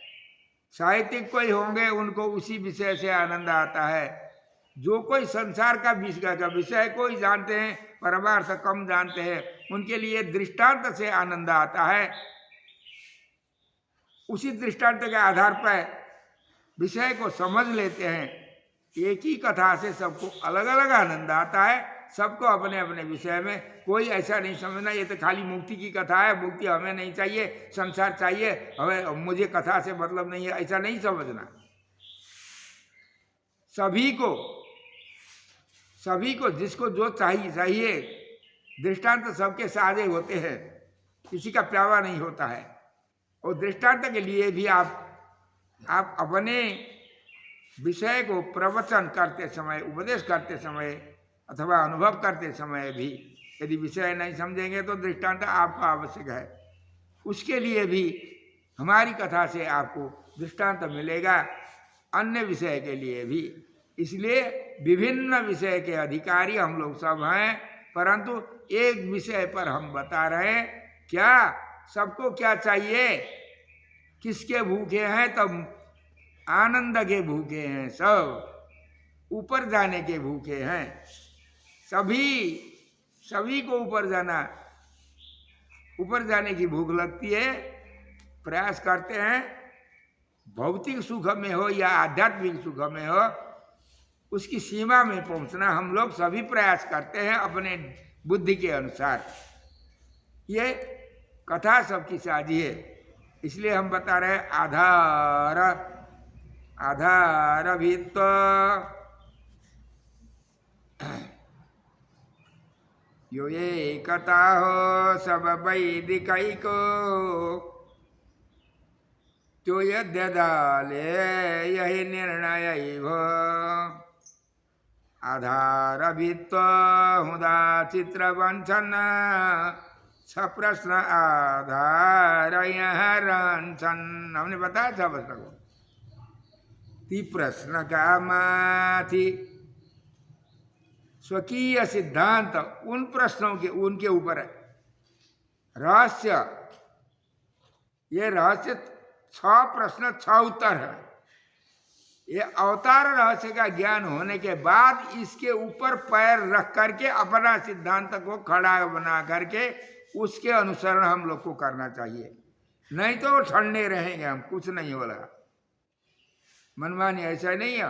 साहित्यिक कोई होंगे, उनको उसी विषय से आनंद आता है। जो कोई संसार का विषय कोई जानते हैं, परमार्थ कम जानते हैं, उनके लिए दृष्टांत से आनंद आता है। उसी दृष्टांत के आधार पर विषय को समझ लेते हैं। एक ही कथा से सबको अलग अलग आनंद आता है, सबको अपने अपने विषय में। कोई ऐसा नहीं समझना ये तो खाली मुक्ति की कथा है, मुक्ति हमें नहीं चाहिए, संसार चाहिए हमें, मुझे कथा से मतलब नहीं है, ऐसा नहीं समझना। सभी को जिसको जो चाहिए दृष्टांत सबके साझे होते हैं, किसी का प्यावा नहीं होता है। और दृष्टांत के लिए भी आप अपने विषय को प्रवचन करते समय, उपदेश करते समय अथवा अनुभव करते समय भी यदि विषय नहीं समझेंगे तो दृष्टांत आपको आवश्यक है। उसके लिए भी हमारी कथा से आपको दृष्टांत मिलेगा, अन्य विषय के लिए भी। इसलिए विभिन्न विषय के अधिकारी हम लोग सब हैं, परंतु एक विषय पर हम बता रहे हैं। क्या सबको क्या चाहिए, किसके भूखे हैं, तब आनंद के भूखे हैं, सब ऊपर जाने के भूखे हैं। सभी को ऊपर जाने की भूख लगती है, प्रयास करते हैं। भौतिक सुख में हो या आध्यात्मिक सुख में हो, उसकी सीमा में पहुंचना हम लोग सभी प्रयास करते हैं अपने बुद्धि के अनुसार। ये कथा सबकी साझी है, इसलिए हम बता रहे हैं आधार भी तो यो ये कथा हो सब वैदिक को, तो यद्यदाले यही निर्णय हो। आधार भी तो हुदा चित्र वंचन, प्रश्न आधार रंचन। हमने बताया था प्रश्न को, ती प्रश्न का माथी स्वकीय सिद्धांत, उन प्रश्नों के उनके ऊपर रहस्य। ये रहस्य 6 प्रश्न 6 उत्तर है। ये अवतार रहस्य का ज्ञान होने के बाद इसके ऊपर पैर रख करके अपना सिद्धांत को खड़ा बना करके उसके अनुसरण हम लोग को करना चाहिए। नहीं तो वो ठंडे रहेंगे, हम कुछ नहीं हो रहा। मनमानी ऐसा नहीं है,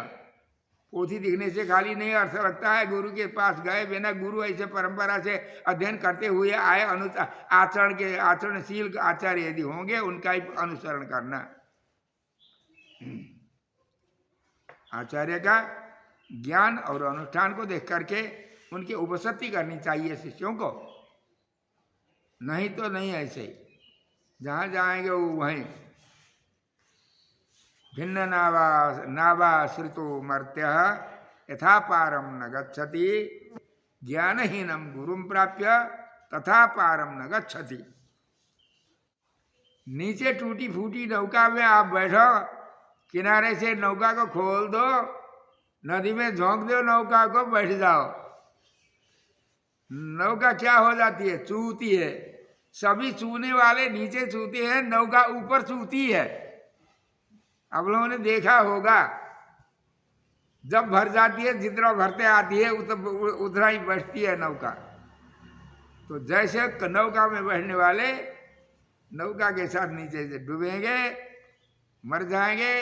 पोथी दिखने से खाली नहीं अर्थ लगता है। गुरु के पास गए बिना, गुरु ऐसे परंपरा से अध्ययन करते हुए आए, आचरणशील आचार्य यदि होंगे उनका ही अनुसरण करना। आचार्य का ज्ञान और अनुष्ठान को देख करके उनकी उपस्थिति करनी चाहिए शिष्यों को, नहीं तो नहीं ऐसे ही जहाँ जाएंगे वो वहीं। भिन्न नावाश्रितो मर्त्य यथा पारम न गच्छति ज्ञानहीनम गुरुम प्राप्य तथा पारम न गच्छति। नीचे टूटी फूटी नौका में आप बैठो, किनारे से नौका को खोल दो, नदी में झोंक दो नौका को, बैठ जाओ, नौका क्या हो जाती है? चूती है। सभी चूने वाले नीचे चूते हैं, नौका ऊपर चूती है। आप लोगों ने देखा होगा, जब भर जाती है, जितना भरते आती है उतना ही बैठती है नौका। तो जैसे नौका में बैठने वाले नौका के साथ नीचे से डूबेंगे, मर जाएंगे,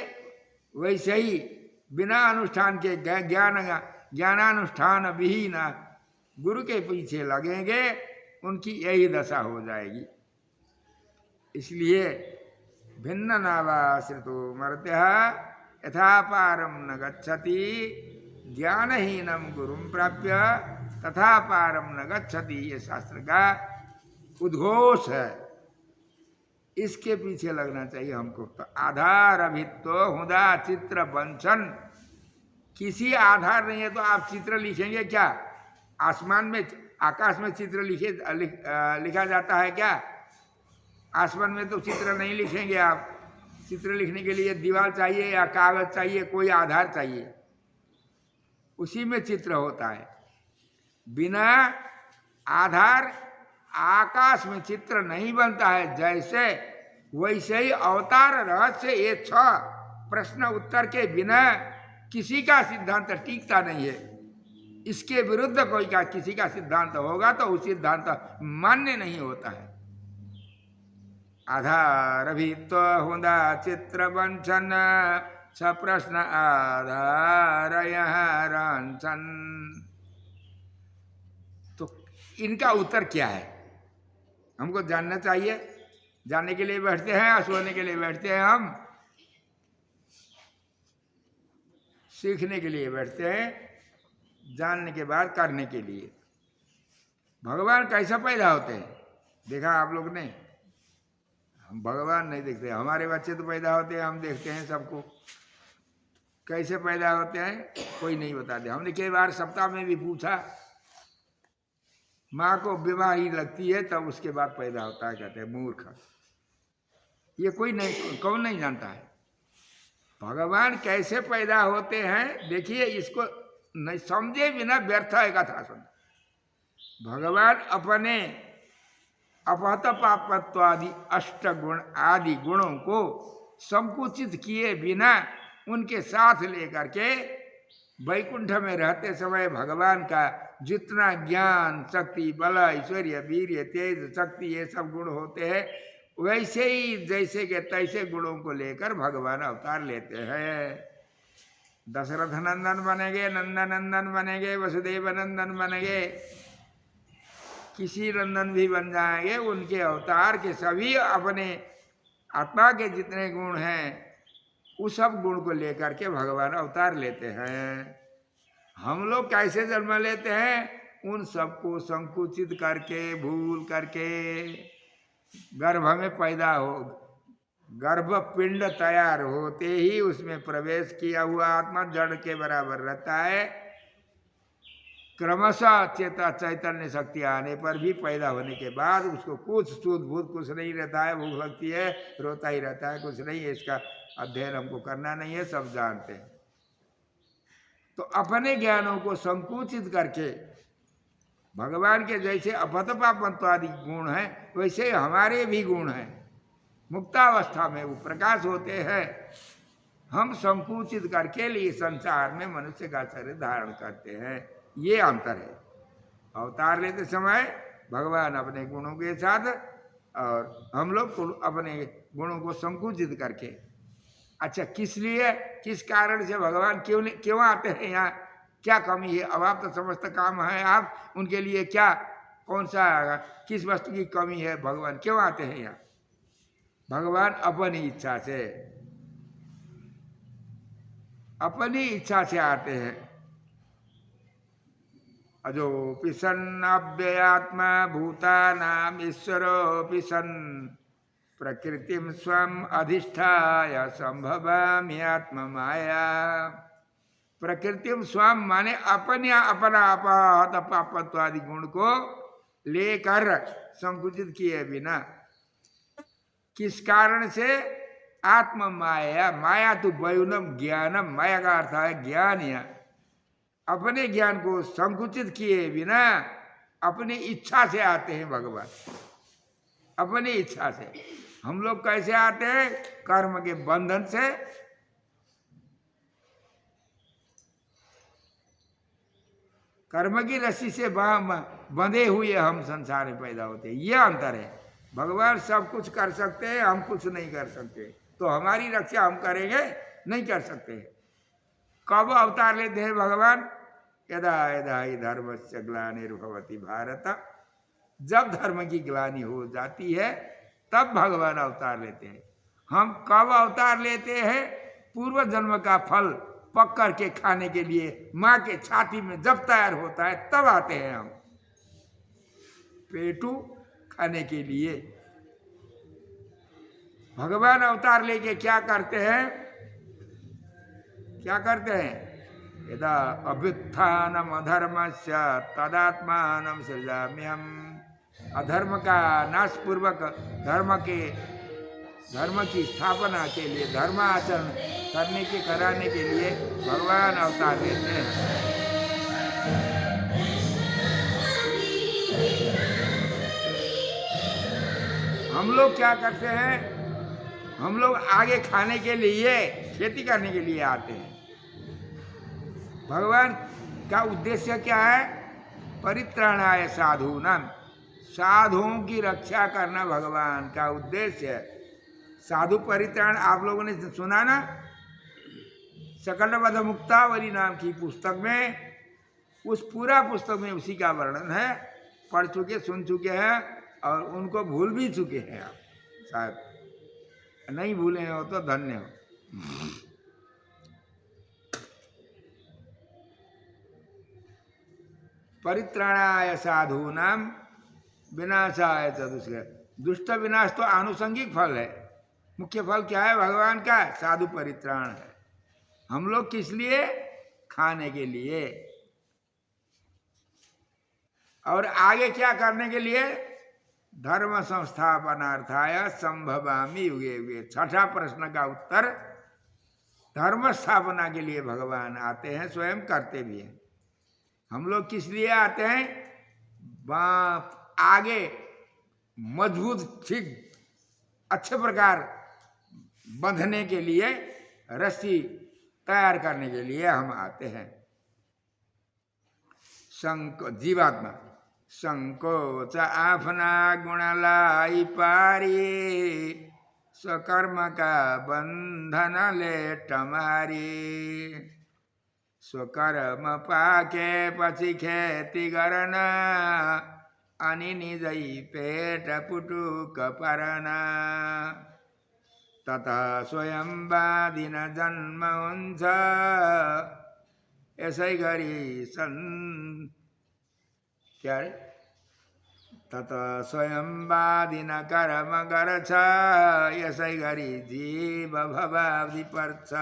वैसे ही बिना अनुष्ठान के ज्ञानानुष्ठान विहीन गुरु के पीछे लगेंगे, उनकी यही दशा हो जाएगी। इसलिए भिन्न नावाश्रितो मर्त्य यथा पारम न गच्छति ज्ञानहीनम गुरुम प्राप्य तथा पारम न गच्छति, ये शास्त्र का उद्घोष है। इसके पीछे लगना चाहिए हमको। तो आधार अभित्व हुदा चित्र बंचन, किसी आधार नहीं है तो आप चित्र लिखेंगे क्या? आसमान में, आकाश में चित्र लिखा जाता है क्या? आसमान में तो चित्र नहीं लिखेंगे आप। चित्र लिखने के लिए दीवार चाहिए या कागज चाहिए, कोई आधार चाहिए, उसी में चित्र होता है। बिना आधार आकाश में चित्र नहीं बनता है। जैसे वैसे ही अवतार रहस्य, ये 6 प्रश्न उत्तर के बिना किसी का सिद्धांत टिकता नहीं है। इसके विरुद्ध कोई का किसी का सिद्धांत होगा तो उस सिद्धांत मान्य नहीं होता है। आधार अभित्व हुदा चित्र बंचन छ प्रश्न आधार रंचन। तो इनका उत्तर क्या है हमको जानना चाहिए। जानने के लिए बैठते हैं या सोने के लिए बैठते हैं? हम सीखने के लिए बैठते हैं, जानने के बाद करने के लिए। भगवान कैसा पैदा होते हैं देखा आप लोग ने? हम भगवान नहीं देखते, हमारे बच्चे तो पैदा होते हैं, हम देखते हैं सबको। कैसे पैदा होते हैं कोई नहीं बताते। हमने कई बार सप्ताह में भी पूछा, माँ को बीमारी लगती है तब उसके बाद पैदा होता है, कहते हैं मूर्ख। ये कोई नहीं, कौन नहीं जानता है भगवान कैसे पैदा होते हैं। देखिए, इसको नहीं समझे बिना व्यर्थ है कथा सुन। भगवान अपने अपहत पापत्व आदि 8 गुण आदि गुणों को संकुचित किए बिना उनके साथ लेकर के वैकुंठ में रहते समय भगवान का जितना ज्ञान, शक्ति, बल, ऐश्वर्य, वीर्य, तेज, शक्ति, ये सब गुण होते हैं, वैसे ही जैसे के तैसे गुणों को लेकर भगवान अवतार लेते हैं। दशरथ नंदन बनेंगे, नंदन बनेंगे, वसुदेव नंदन बनेंगे, किसी नंदन भी बन जाएंगे। उनके अवतार के सभी अपने आत्मा के जितने गुण हैं उस सब गुण को लेकर के भगवान अवतार लेते हैं। हम लोग कैसे जन्म लेते हैं? उन सबको संकुचित करके, भूल करके गर्भ में पैदा हो, गर्भ पिंड तैयार होते ही उसमें प्रवेश किया हुआ आत्मा जड़ के बराबर रहता है। क्रमशः चैतन्य शक्ति आने पर भी पैदा होने के बाद उसको कुछ सूझ बूझ कुछ नहीं रहता है, भूख लगती है, रोता ही रहता है, कुछ नहीं है। इसका अध्ययन हमको करना नहीं है, सब जानते हैं। तो अपने ज्ञानों को संकुचित करके भगवान के जैसे अपतपापत्व आदि गुण हैं वैसे हमारे भी गुण हैं। मुक्तावस्था में वो प्रकाश होते हैं, हम संकुचित करके लिए संसार में मनुष्य का शरीर धारण करते हैं। ये अंतर है। अवतार लेते समय भगवान अपने गुणों के साथ और हम लोग अपने गुणों को संकुचित करके। अच्छा, किस लिए, किस कारण से भगवान क्यों आते हैं यहाँ? क्या कमी है? अब आप तो समस्त काम है, आप उनके लिए क्या, कौन सा, किस वस्तु की कमी है? भगवान क्यों आते हैं यहाँ? भगवान अपनी इच्छा से आते हैं। अजोऽपि सन् अव्ययात्मा भूतानाम् ईश्वरोऽपि सन् प्रकृतिं स्वम् अधिष्ठाय संभवामि आत्ममाया। प्रकृतिम स्वम माने अपने अपना अपहत पापत्वादि गुण को लेकर संकुचित किए बिना, किस कारण से? आत्म माया। माया तो वयुनम ज्ञानम, माया का अर्थ है ज्ञान। या अपने ज्ञान को संकुचित किए बिना अपनी इच्छा से आते हैं भगवान, अपनी इच्छा से। हम लोग कैसे आते हैं? कर्म के बंधन से। कर्म की रस्सी से बंधे हुए हम संसार में पैदा होते हैं। ये अंतर है। भगवान सब कुछ कर सकते हैं, हम कुछ नहीं कर सकते। तो हमारी रक्षा हम करेंगे? नहीं कर सकते। कब अवतार लेते हैं भगवान? यदा यदा ही धर्मस्य ग्लानिर्भवति भारत, जब धर्म की ग्लानि हो जाती है तब भगवान अवतार लेते हैं। हम कब अवतार लेते हैं? पूर्व जन्म का फल पक करके खाने के लिए माँ के छाती में जब तैयार होता है तब आते हैं हम, पेटू खाने के लिए। भगवान अवतार लेके क्या करते हैं? क्या करते हैं? यदा अभ्युत्थानम अधर्मस्य तदात्मानं सृजाम्यहम्। अधर्म का नाश पूर्वक धर्म की स्थापना के लिए, धर्माचरण करने के कराने के लिए भगवान अवतार लेते हैं। हम लोग क्या करते हैं? हम लोग आगे खाने के लिए, खेती करने के लिए आते हैं। भगवान का उद्देश्य क्या है? परित्राणाय साधूनां, साधुओं की रक्षा करना भगवान का उद्देश्य है। साधु परित्राण आप लोगों ने सुना ना? सकलवध मुक्तावली नाम की पुस्तक में, उस पूरा पुस्तक में उसी का वर्णन है। पढ़ चुके, सुन चुके हैं और उनको भूल भी चुके हैं आप शायद। नहीं भूले हो तो धन्य हो। परित्राणाय साधूनां विनाशाय च दुष्कृतां। दुष्ट विनाश तो आनुषंगिक फल है। मुख्य फल क्या है भगवान का? साधु परित्राण है। हम लोग किस लिए? खाने के लिए। और आगे क्या करने के लिए? धर्म संस्थापनार्थाय संभवामि युगे युगे। छठा प्रश्न का उत्तर, धर्म स्थापना के लिए भगवान आते हैं, स्वयं करते भी हैं। हम लोग किस लिए आते हैं? आगे मजबूत, ठीक अच्छे प्रकार बंधने के लिए, रस्सी तैयार करने के लिए हम आते हैं। जीवात्मा संकोच आपना गुण लाई पारी, स्वकर्म का बंधन ले टमारी। स्वकर्म पाके पछी खेती करना, अनि निजई पेट पुटुक परना। तथा स्वयं बाधिन जन्म हुन्छ, यसै गरी क्या रे? तथा स्वयं बाधिन कर्म गर्छ, यसै गरी जीव भवाब्धि पर्छ।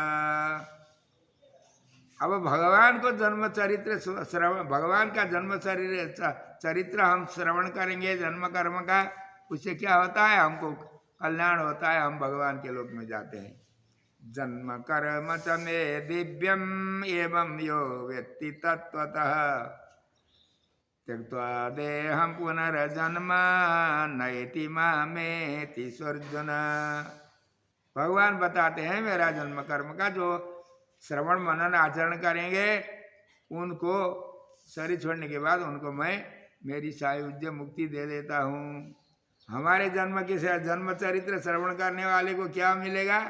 अब भगवान को जन्म चरित्र श्रवण, भगवान का जन्म चरित्र हम श्रवण करेंगे जन्म कर्म का। उससे क्या होता है? हमको कल्याण होता है, हम भगवान के लोक में जाते हैं। जन्म कर्म च मे दिव्यम एवं यो वेत्ति तत्वतः, त्यक्त्वा देहं पुनर्जन्म नयति मामेति अर्जुन। भगवान बताते हैं मेरा जन्म कर्म का जो श्रवण मनन आचरण करेंगे, उनको शरीर छोड़ने के बाद उनको मैं मेरी सायुज्य मुक्ति दे देता हूँ। हमारे जन्म के जन्म चरित्र श्रवण करने वाले को क्या मिलेगा?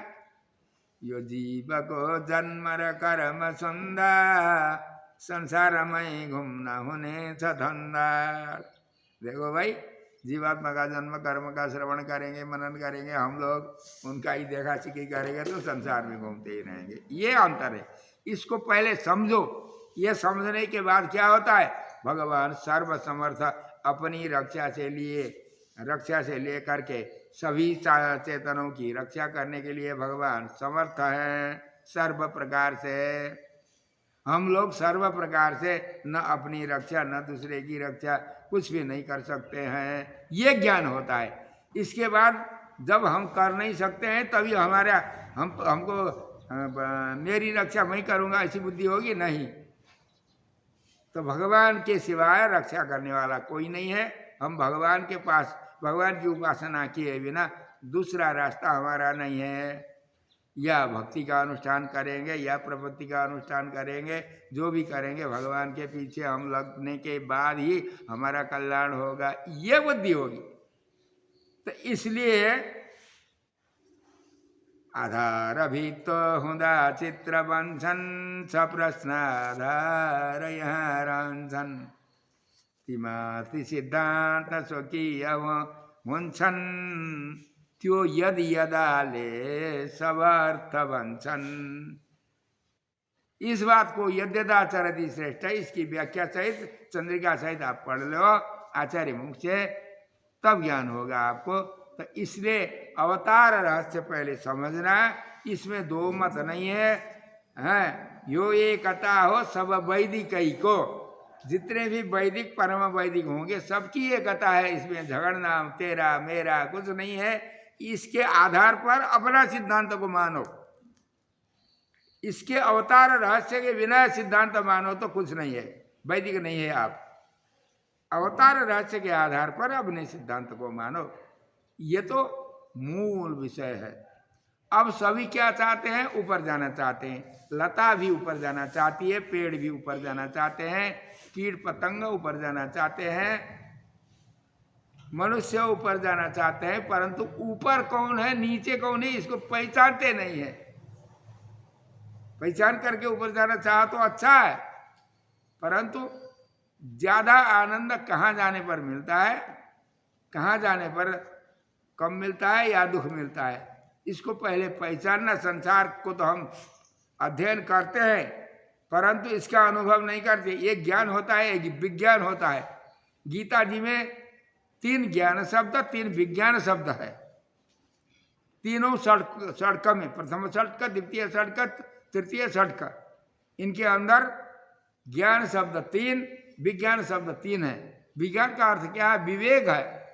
यो जीव को जन्म कर्म संदा, संसार में घूमना होने छ धंधा। देखो भाई, जीवात्मा का जन्म कर्म का श्रवण करेंगे, मनन करेंगे हम लोग, उनका ही देखा सीखी करेंगे तो संसार में घूमते ही रहेंगे। ये अंतर है, इसको पहले समझो। ये समझने के बाद क्या होता है? भगवान सर्वसमर्थ अपनी रक्षा से लेकर के सभी चेतनों की रक्षा करने के लिए भगवान समर्थ है सर्व प्रकार से। हम लोग सर्व प्रकार से न अपनी रक्षा न दूसरे की रक्षा कुछ भी नहीं कर सकते हैं, ये ज्ञान होता है। इसके बाद जब हम कर नहीं सकते हैं तभी हमको मेरी रक्षा मैं करूँगा ऐसी बुद्धि होगी नहीं। तो भगवान के सिवाय रक्षा करने वाला कोई नहीं है। हम भगवान के पास भगवान की उपासना किए बिना दूसरा रास्ता हमारा नहीं है। या भक्ति का अनुष्ठान करेंगे या प्रपत्ति का अनुष्ठान करेंगे, जो भी करेंगे भगवान के पीछे हम लगने के बाद ही हमारा कल्याण होगा, ये बुद्धि होगी। तो इसलिए आधार भी तो हुदा चित्र बंसन सप्रश्न आधार रंसन तिमाति सिद्धांत स्वकीय हुन्छन् त्यो यद यदाले सवर्थ वंशन। इस बात को यद्यदाचरति श्रेष्ठ, इसकी व्याख्या सहित चंद्रिका सहित आप पढ़ लो आचार्य मुख से, तब ज्ञान होगा आपको। तो इसलिए अवतार रहस्य पहले समझना, इसमें दो मत नहीं है। यो एकता हो सब वैदिक ही को, जितने भी वैदिक परम वैदिक होंगे सबकी एकता है, इसमें झगड़ना तेरा मेरा कुछ नहीं है। इसके आधार पर अपना सिद्धांत को मानो, इसके अवतार रहस्य के बिना सिद्धांत मानो तो कुछ नहीं है, वैदिक नहीं है आप। अवतार रहस्य के आधार पर अपने सिद्धांत को मानो, ये तो मूल विषय है। अब सभी क्या चाहते हैं? ऊपर जाना चाहते हैं। लता भी ऊपर जाना चाहती है, पेड़ भी ऊपर जाना चाहते हैं, कीट पतंग ऊपर जाना चाहते हैं, मनुष्य ऊपर जाना चाहते हैं, परंतु ऊपर कौन है नीचे कौन है इसको पहचानते नहीं है। पहचान करके ऊपर जाना चाहा तो अच्छा है, परंतु ज्यादा आनंद कहाँ जाने पर मिलता है, कहाँ जाने पर कम मिलता है या दुख मिलता है, इसको पहले पहचानना। संसार को तो हम अध्ययन करते हैं परंतु इसका अनुभव नहीं करते। एक ज्ञान होता है, एक विज्ञान होता है। गीता जी में 3 ज्ञान शब्द 3 विज्ञान शब्द है। तीनों षट्क में, प्रथम षट्क, द्वितीय षट्क, तृतीय षट्क, इनके अंदर ज्ञान शब्द 3, विज्ञान शब्द 3 है। विज्ञान का अर्थ क्या है? विवेक है।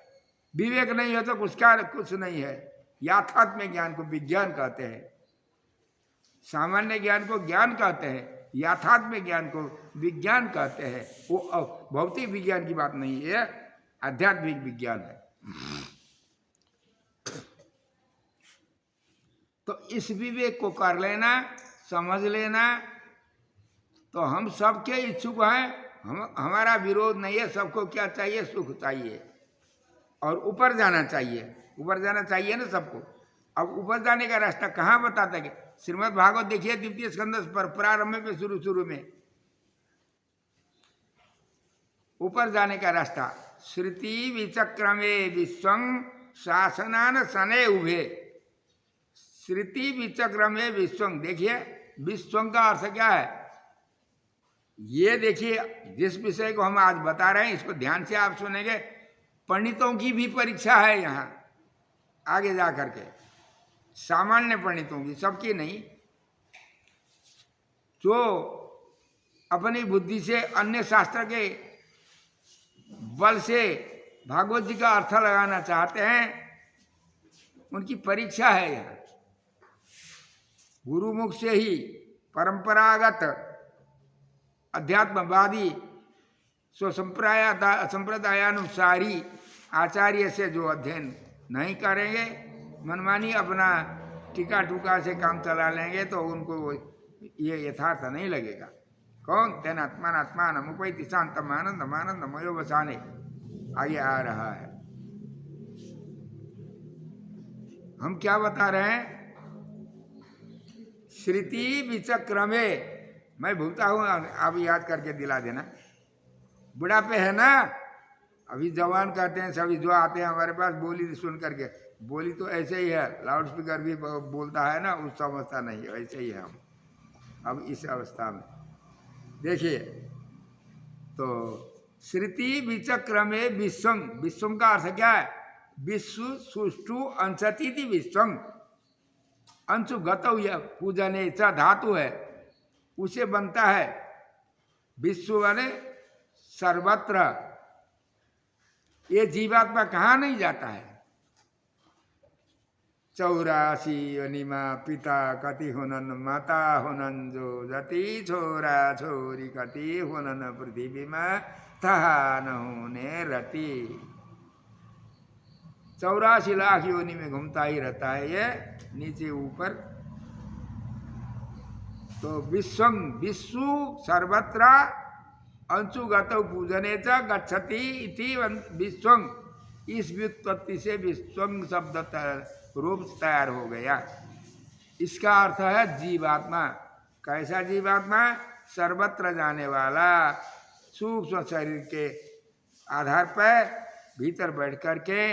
विवेक नहीं है तो कुछ नहीं है। याथात्म्य ज्ञान को विज्ञान कहते हैं, सामान्य ज्ञान को ज्ञान कहते हैं, याथात्म्य ज्ञान को विज्ञान कहते हैं। वो भौतिक विज्ञान की बात नहीं है, आध्यात्मिक विज्ञान है। तो इस विवेक को कर लेना, समझ लेना, तो हम सबके इच्छुक हैं। हमारा विरोध नहीं है। सबको क्या चाहिए? सुख चाहिए और ऊपर जाना चाहिए। ऊपर जाना चाहिए ना सबको। अब ऊपर जाने का रास्ता कहाँ बताता है? श्रीमद् भागवत देखिए द्वितीय स्कंद पर प्रारंभ में शुरू में ऊपर जाने का रास्ता। श्रुति विचक्रमे विश्वं शासनान सने उभे। श्रुति विचक्रमे विश्वं, देखिए विश्वं का अर्थ क्या है? ये देखिए, जिस विषय को हम आज बता रहे हैं इसको ध्यान से आप सुनेंगे। पंडितों की भी परीक्षा है यहाँ आगे जा करके, सामान्य पंडितों की, सबकी नहीं। जो अपनी बुद्धि से अन्य शास्त्र के बल से भागवत जी का अर्थ लगाना चाहते हैं, उनकी परीक्षा है यहाँ। गुरुमुख से ही परंपरागत अध्यात्मवादी संप्रदायानुसारी आचार्य से जो अध्ययन नहीं करेंगे, मनमानी अपना टीका टूका से काम चला लेंगे, तो उनको ये यथार्थ नहीं लगेगा। कौन? तेनात्मात्मान मुपैति शांतम आनंदम आनंदमयो वसाने, आगे आ रहा है। हम क्या बता रहे हैं? श्रुति विचक्रमे, मैं भूलता हूँ, आप याद करके दिला देना। बुढ़ापे है ना, अभी जवान कहते हैं सभी जो आते हैं हमारे पास, बोली सुन करके, बोली तो ऐसे ही है, लाउड स्पीकर भी बोलता है ना, उस अवस्था नहीं है, ऐसे ही है हम अब इस अवस्था में। देखिए, तो श्रुति विचक्रमे विश्वं, विश्वं का अर्थ क्या है? विश्व सुष्टु अंशति विश्वं, अंशु गतौ यह पूजने च धातु है, उसे बनता है विश्व माने सर्वत्र। ये जीवात्मा कहाँ नहीं जाता है? 84 योनिमा पिता कति होनन, माता होनन जो जति छोरा छोरी कति होनन, पृथ्वी में तहा न होने रति। 84 लाख योनि में घूमता ही रहता है ये, नीचे ऊपर। तो विश्वं, विश्व सर्वत्र अंशुगत पूजने च गच्छति इति विश्वं, इस व्युत्पत्ति से विश्वं शब्द रूप तैयार हो गया। इसका अर्थ है जीवात्मा। कैसा जीवात्मा? सर्वत्र जाने वाला, सूक्ष्म शरीर के आधार पर भीतर बैठ करके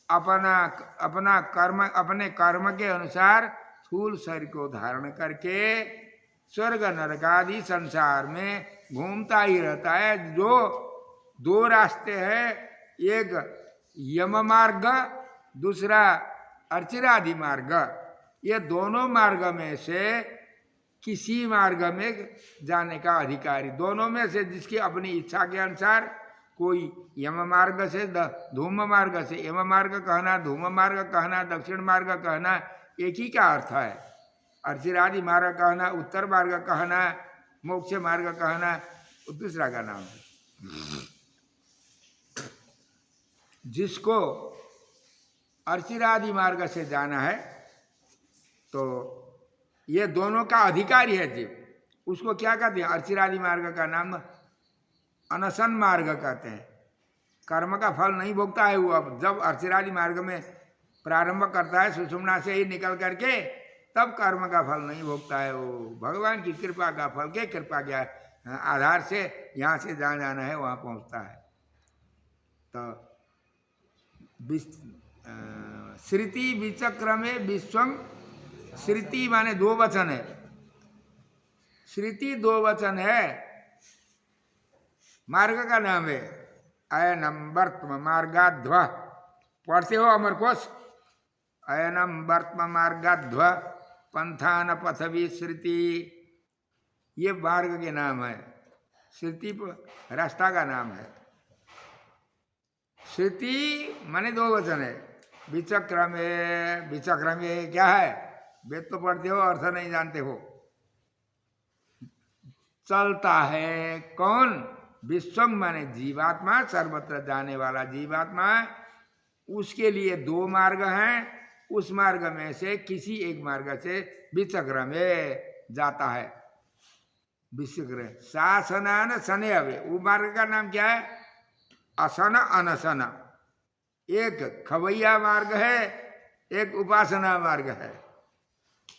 अपना कर्म, अपने कर्म के अनुसार स्थूल शरीर को धारण करके स्वर्ग नरक आदि संसार में घूमता ही रहता है। जो दो रास्ते हैं, एक यम मार्ग, दूसरा अर्चिरादि मार्ग। ये दोनों मार्ग में से किसी मार्ग में जाने का अधिकारी, दोनों में से जिसकी अपनी इच्छा के अनुसार, कोई यम मार्ग से धूम मार्ग से, यम मार्ग कहना, धूम मार्ग कहना, दक्षिण मार्ग कहना एक ही का अर्थ है। अर्चिरादि मार्ग कहना, उत्तर मार्ग कहना, मोक्ष मार्ग कहना दूसरा का नाम है। जिसको अर्चिरादि मार्ग से जाना है तो ये दोनों का अधिकारी है जीव, उसको क्या कहते हैं? अर्चिरादि मार्ग का नाम अनशन मार्ग कहते हैं। कर्म का फल नहीं भोगता है वो। अब जब अर्चिरादि मार्ग में प्रारंभ करता है सुषुम्ना से ही निकल करके, तब कर्म का फल नहीं भोगता है वो। भगवान की कृपा का फल के, कृपा के आधार से यहाँ से जहाँ जाना है वहाँ पहुँचता है। तो श्रुति विचक्रमे विश्वं, श्रुति माने दो वचन है, श्रुति दो वचन है, मार्ग का नाम है। अयनम वर्त्म मार्गाध्व, पढ़ते हो अमर कोश? अयनम वर्त्म मार्गाध्व पंथान पथवी श्रुति, ये मार्ग के नाम है। श्रुति रास्ता का नाम है। श्रुति माने दो वचन है। विचक्रमे, विचक्रमे क्या है? वेद तो पढ़ते हो, अर्थ नहीं जानते हो। चलता है कौन? विश्वं माने जीवात्मा, सर्वत्र जाने वाला जीवात्मा। उसके लिए दो मार्ग हैं, उस मार्ग में से किसी एक मार्ग से विचक्रमे जाता है। विचक्र शासनान शने अवे, वो मार्ग का नाम क्या है? असन अनशन। एक खवैया मार्ग है, एक उपासना मार्ग है।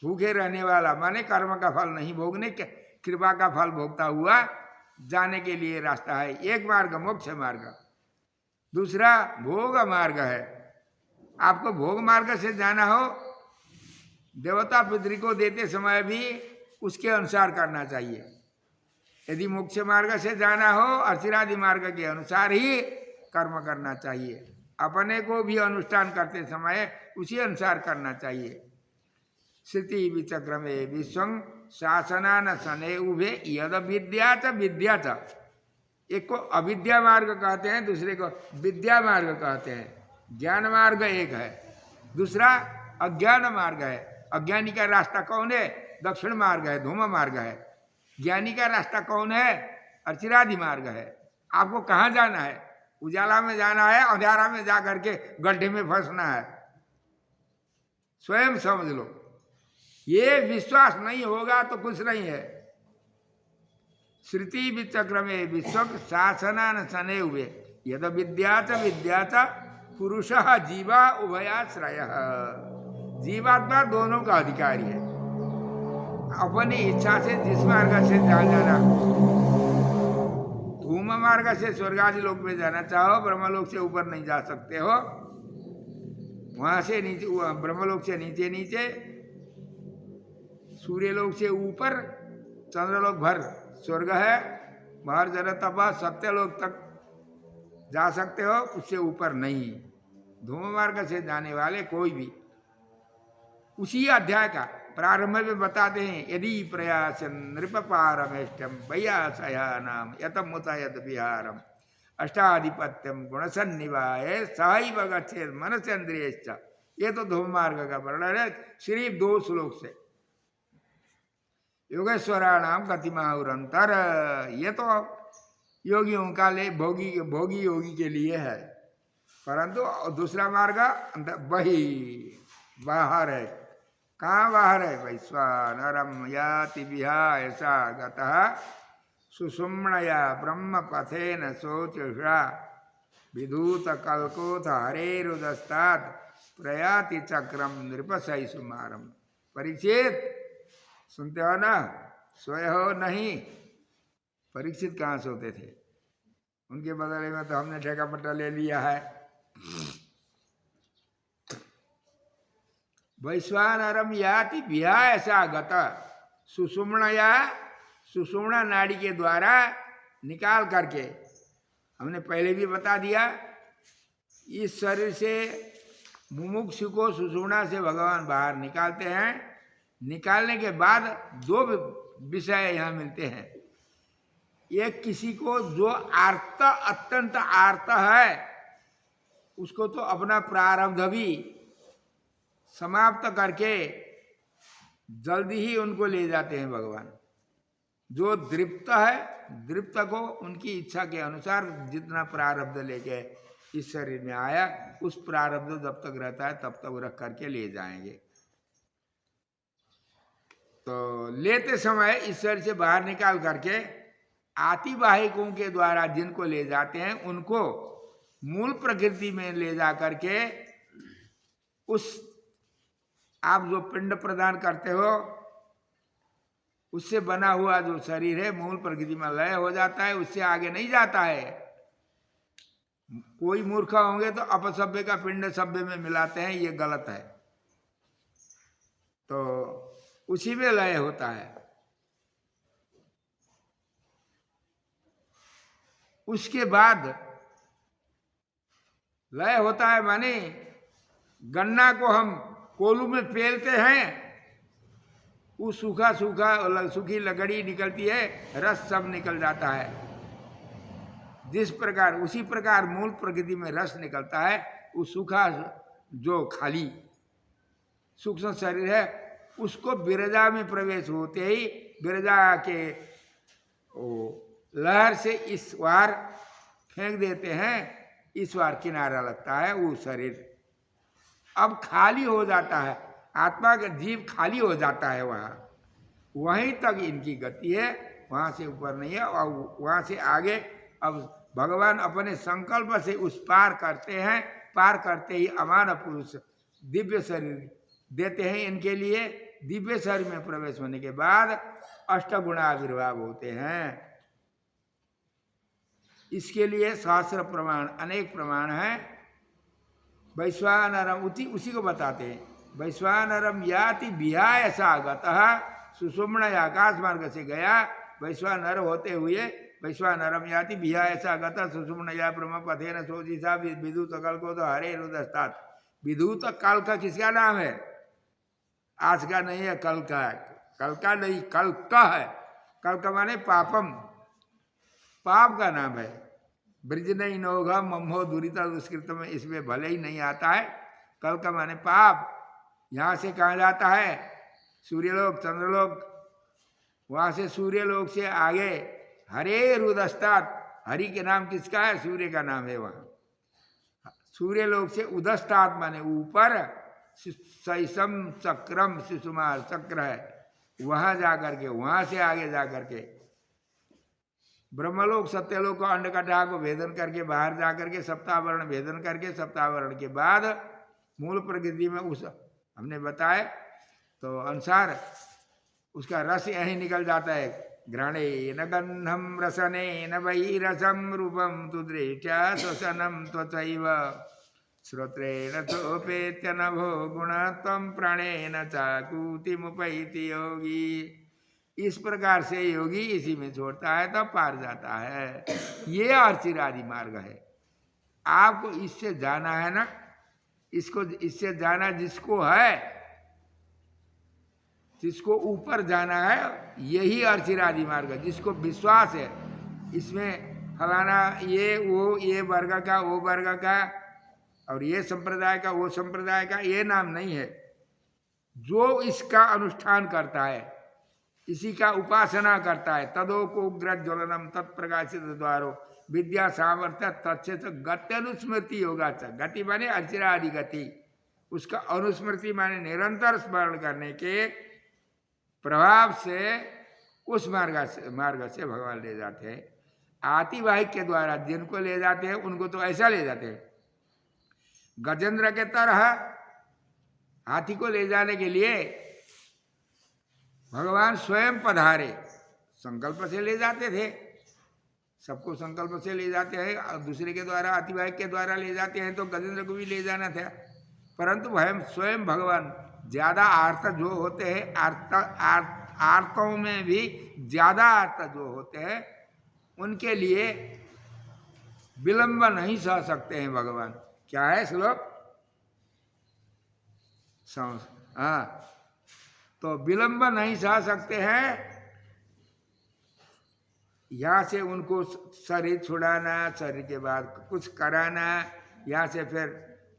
भूखे रहने वाला माने कर्म का फल नहीं भोगने, कृपा का फल भोगता हुआ जाने के लिए रास्ता है। एक मार्ग मोक्ष मार्ग, दूसरा भोग मार्ग है। आपको भोग मार्ग से जाना हो, देवता पितृ को देते समय भी उसके अनुसार करना चाहिए। यदि मोक्ष मार्ग से जाना हो, अर्चिरादि मार्ग के अनुसार ही कर्म करना चाहिए। अपने को भी अनुष्ठान करते समय उसी अनुसार करना चाहिए। श्रुति विचक्रमे विश्वं शासनान शने उभे यद विद्या च विद्या च। एक को अविद्या मार्ग कहते हैं, दूसरे को विद्या मार्ग कहते हैं। ज्ञान मार्ग एक है, दूसरा अज्ञान मार्ग है। अज्ञानी का रास्ता कौन है? दक्षिण मार्ग है, धूम मार्ग है। ज्ञानी का रास्ता कौन है? अर्चिरादि मार्ग है। आपको कहाँ जाना है? उजाला में जाना है, अंधेरा में जा करके गड्ढे में फंसना है? स्वयं समझ लो। ये विश्वास नहीं होगा तो कुछ नहीं है। श्रुति विचक्रमे विश्व शासनान शने हुए यद विद्या च पुरुषः जीवा उभयाश्रयः। जीवात्मा दोनों का अधिकारी है। अपनी इच्छा से जिस मार्ग से जहाँ जाना, धूम मार्ग से स्वर्गादि लोक में जाना चाहो, ब्रह्मलोक से ऊपर नहीं जा सकते हो। वहाँ से नीचे, ब्रह्मलोक से नीचे नीचे, सूर्यलोक से ऊपर चंद्रलोक भर स्वर्ग है। बाहर जरा तपा सत्यलोक तक जा सकते हो, उससे ऊपर नहीं। धूम मार्ग से जाने वाले कोई भी, उसी अध्याय का प्रारंभ में बताते हैं, यदि प्रयास नृप पारमेष्टम वैयासया नाम यतम मुत यद विहारम अष्टाधिपत्यम गुण सन्निवाय सहैव गच्छेत् मनसेन्द्रियश्च। ये तो धूम मार्ग का वर्णन है सिर्फ 2 श्लोक से। योगेश्वराणाम गतिमाहुरंतर, ये तो योगियों का ले भोगी योगी के लिए है, परंतु दूसरा मार्ग वही बाहर है। कहाँ बाहर है? वैश्वानरम याति विहाय सा गतः सुषुम्नया ब्रह्म पथेन शोचुषा विधूत कल्कोथ हरेरुदस्तात् प्रयाति चक्रम नृपसई सुमारम। परीक्षित सुनते हो ना? सोए हो नहीं? परीक्षित कहाँ सोते थे? उनके बदले में तो हमने ठेका पट्टा ले लिया है। वैश्वानरम याति विहाय सा गतः सुषुम्नया, सुषुम्ना नाड़ी के द्वारा निकाल करके, हमने पहले भी बता दिया, इस शरीर से मुमुक्षु को सुषुम्ना से भगवान बाहर निकालते हैं। निकालने के बाद 2 विषय यहाँ मिलते हैं। एक, किसी को जो आर्त, अत्यंत आर्त है, उसको तो अपना प्रारब्ध भी समाप्त करके जल्दी ही उनको ले जाते हैं भगवान। जो दृप्त है, दृप्त को उनकी इच्छा के अनुसार जितना प्रारब्ध लेके इस शरीर में आया, उस प्रारब्ध जब तक रहता है तब तक रख करके ले जाएंगे। तो लेते समय इस शरीर से बाहर निकाल करके आतिवाहिकों के द्वारा जिनको ले जाते हैं, उनको मूल प्रकृति में ले जा करके उस आप जो पिंड प्रदान करते हो उससे बना हुआ जो शरीर है मूल प्रकृति में लय हो जाता है, उससे आगे नहीं जाता है। कोई मूर्ख होंगे तो अपसभ्य का पिंड सभ्य में मिलाते हैं, ये गलत है। तो उसी में लय होता है। उसके बाद लय होता है माने गन्ना को हम कोलू में पेलते हैं, वो सूखा सूखी लकड़ी निकलती है, रस सब निकल जाता है। जिस प्रकार, उसी प्रकार मूल प्रकृति में रस निकलता है। वो सूखा जो खाली सूक्ष्म शरीर है, उसको विरजा में प्रवेश होते ही विरजा के लहर से इस बार फेंक देते हैं, इस बार किनारा लगता है, वो शरीर अब खाली हो जाता है। आत्मा का जीव खाली हो जाता है, वहीं तक इनकी गति है, वहां से ऊपर नहीं है। और वहां से आगे अब भगवान अपने संकल्प से उस पार करते हैं। पार करते ही अमान पुरुष दिव्य शरीर देते हैं इनके लिए। दिव्य शरीर में प्रवेश होने के बाद 8 गुणाविर्भाव होते हैं। इसके लिए शास्त्र प्रमाण, अनेक प्रमाण हैं। वैश्वानरम उसी को बताते हैं। वैश्वानरम याति विहाय सा गतः, सुषुम्ना आकाश मार्ग से गया, वैश्वानर होते हुए वैश्वानरम याति विहाय सा गतः सुषुम्नया ब्रह्म पथेन शोचिषा विधूत कल्को तो हरे रुदस्तात्। विधूत काल का किसका नाम है? आज का नहीं है, कल का है। कल का नहीं, कल का है। कल का माने पापम, पाप का नाम है। ब्रज नहीं नोगा मम्हो दुरिता दुष्कृत में इसमें भले ही नहीं आता है। कल का माने पाप। यहाँ से कहाँ जाता है? सूर्यलोक, चंद्रलोक। वहाँ से सूर्यलोक से आगे हरे रुदस्तात्, हरि के नाम किसका है? सूर्य का नाम है। वहाँ सूर्यलोक से उदस्तात् माने ऊपर, सैसम चक्रम सुषुमार चक्र है, वहाँ जा करके, वहाँ से आगे जा करके ब्रह्मलोक सत्यलोक को अंडकटाह को भेदन करके बाहर जा करके सप्तावरण भेदन करके, सप्तावरण के बाद मूल प्रकृति में उस हमने बताए तो अनुसार उसका रस यहीं निकल जाता है। घ्राणेन गंधम रसनेन वै रसम रूपम तु दृष्ट्या श्वसनम त्वचैव श्रोत्रेण तोपेत्य नभो गुणत्वं प्राणेन चाकूतिमुपैति योगी। इस प्रकार से योगी इसी में छोड़ता है तब पार जाता है। ये अर्चिरादि मार्ग है। आपको इससे जाना है ना, इसको इससे जाना जिसको है, जिसको ऊपर जाना है, यही अर्चिरादि मार्ग है। जिसको विश्वास है इसमें फलाना ये वर्ग का, वो वर्ग का, और ये संप्रदाय का, वो संप्रदाय का, ये नाम नहीं है। जो इसका अनुष्ठान करता है, इसी का उपासना करता है, तदो को उग्र ज्वलनम तत्प्रकाशित द्वारो विद्या सामर्थ्य तत्से गति अनुस्मृति होगा। गति माने अर्चिरादि गति, उसका अनुस्मृति माने निरंतर स्मरण करने के प्रभाव से उस मार्ग से भगवान ले जाते हैं। आतिवाहिक के द्वारा जिनको ले जाते हैं उनको तो ऐसा ले जाते हैं, गजेंद्र के तरह हाथी को ले जाने के लिए भगवान स्वयं पधारे, संकल्प से ले जाते थे, सबको संकल्प से ले जाते हैं। दूसरे के द्वारा, आतिवाहिक के द्वारा ले जाते हैं तो गजेंद्र को भी ले जाना था, परंतु स्वयं भगवान ज्यादा आर्त जो होते हैं, आर्तों में भी ज्यादा आर्त जो होते हैं, उनके लिए विलंब नहीं सह सकते हैं भगवान। क्या है श्लोक? हाँ, तो विलंब नहीं सह सकते हैं। यहाँ से उनको शरीर छुड़ाना, शरीर के बाद कुछ कराना, यहाँ से फिर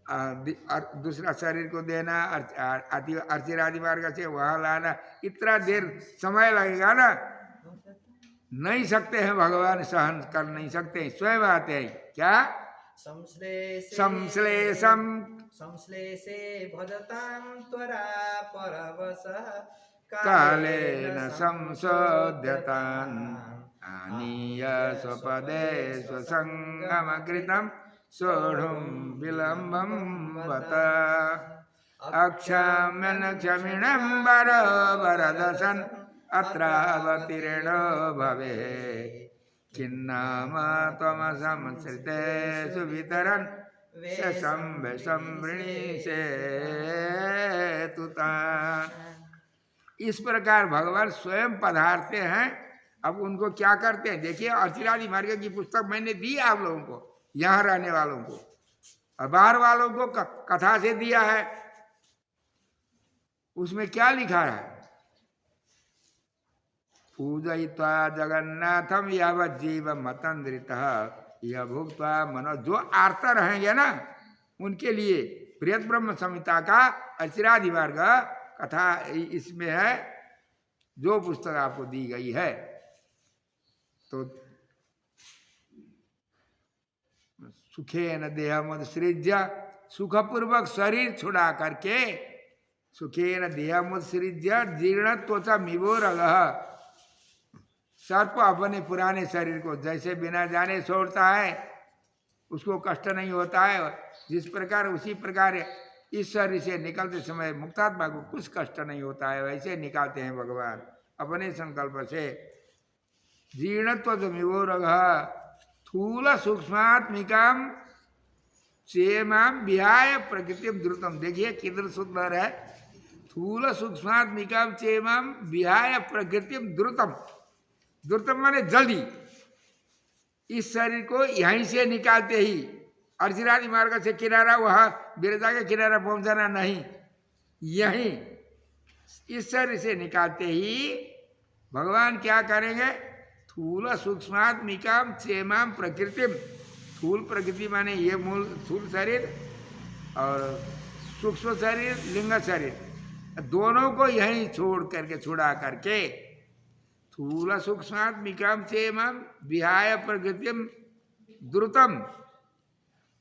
दूसरा शरीर को देना, अर्चिरादि मार्ग से वहाँ लाना, इतना देर समय लगेगा ना, नहीं सकते हैं भगवान, सहन कर नहीं सकते हैं, स्वयं आते हैं। क्या? संश्लेषे भजतां त्वरा परवशः कालेन संशोध्यतान् आनीय स्वपदे स्वसंगमकृतं सोढुं विलम्बं बत। अक्षम्यन क्षमिणं वरदसन् अत्रावतीर्ण भवे किन्नाम त्वमसंसृतेषु वितरन् संवृणीषे तुतान्। इस प्रकार भगवान स्वयं पधारते हैं। अब उनको क्या करते हैं देखिए, अर्चिरादि मार्ग की पुस्तक मैंने दी आप लोगों को, यहाँ रहने वालों को, और बाहर वालों को कथा से दिया है। उसमें क्या लिखा है? पूजयित्वा जगन्नाथम यावत् जीव मतंद्रितः यह भुक्त्वा मनो। जो आर्त रहेंगे ना, उनके लिए बृहद ब्रह्म संहिता का अर्चिरादि मार्ग कथा इसमें है, जो पुस्तक आपको दी गई है। तो सुखेन देहमुत्सृज्य, सुखपूर्वक शरीर छुड़ा करके, सुखेन देहमुत्सृज्य जीर्ण त्वचा मिवोरगः। सर्प अपने पुराने शरीर को जैसे बिना जाने छोड़ता है, उसको कष्ट नहीं होता है, जिस प्रकार उसी प्रकार इस शरीर से निकलते समय मुक्तात्मा को कुछ कष्ट नहीं होता है, वैसे निकालते हैं भगवान अपने संकल्प से। जीर्णत्वमिवोरगः स्थूल सूक्ष्मात्मिकाम चेमाम विहाय प्रकृति द्रुतम। देखिए किधर सुंदर है, स्थूल सूक्ष्मात्मिकाम चेमाम विहाय प्रकृति द्रुतम। द्रुतम माने जल्दी, इस शरीर को यहीं से निकालते ही, अर्चिरादि मार्ग से किनारा वहाँ बिरजा के किनारा पहुँचाना नहीं, यहीं इस शरीर से निकालते ही भगवान क्या करेंगे? स्थूल सूक्ष्मात्मिकाम क्षेमाम प्रकृतिम। स्थूल प्रकृति माने ये मूल स्थूल शरीर, और सूक्ष्म शरीर लिंग शरीर, दोनों को यहीं छोड़ करके, छुड़ा करके, स्थूल सूक्ष्मात्मिकाम क्षेमाम विहाय प्रकृतिम द्रुतम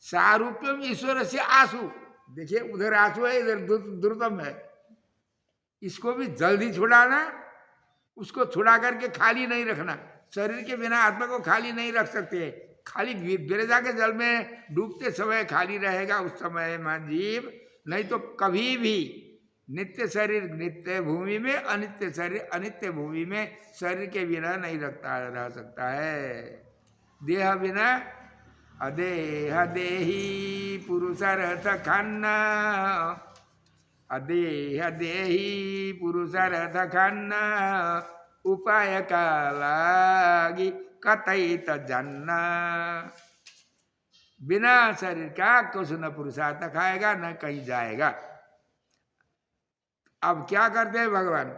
सारूप्यम ईश्वर से आंसू। देखिए उधर आंसू है, इधर द्रुतम है। इसको भी जल्दी छुड़ाना, उसको छुड़ा करके खाली नहीं रखना। शरीर के बिना आत्मा को खाली नहीं रख सकते। खाली बिरजा के जल में डूबते समय खाली रहेगा, उस समय में जीव, नहीं तो कभी भी नित्य शरीर नित्य भूमि में, अनित्य शरीर अनित्य भूमि में, शरीर के बिना नहीं रह सकता है। देह बिना अदेह देही पुरुषार्थ खन्ना, अदेह देही पुरुषार्थ खन्ना उपाय कालागी कतैत जन्ना। बिना शरीर का कुछ न पुरुषार्थ खाएगा न कहीं जाएगा। अब क्या करते हैं भगवान,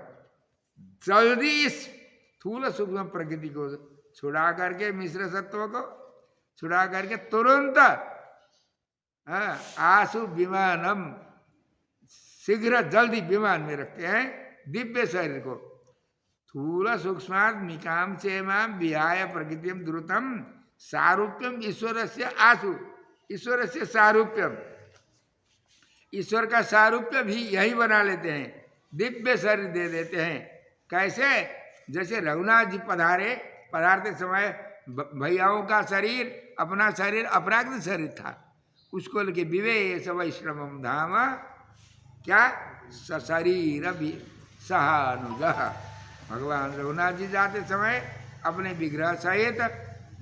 जल्दी इस स्थूल सूक्ष्म प्रकृति को छुड़ा करके, मिश्र सत्व को छुड़ा करके तुरंत आशु विमानम, शीघ्र जल्दी विमान में रखते हैं दिव्य शरीर को। स्थूल सूक्ष्मात् मिकाम चेमाम विहाय प्रकृतिम द्रुतम सारूप्यम ईश्वर से आशु, ईश्वर से सारूप्यम, ईश्वर का सारूप्य भी यही बना लेते हैं, दिव्य शरीर दे देते हैं। कैसे? जैसे रघुनाथ जी पधारते समय भैयाओं का शरीर, अपना शरीर अपराकृत शरीर था, उसको लेके विवेश वैश्रमम धाम क्या सशरीर सहानुज। भगवान रघुनाथ जी जाते समय अपने विग्रह सहित,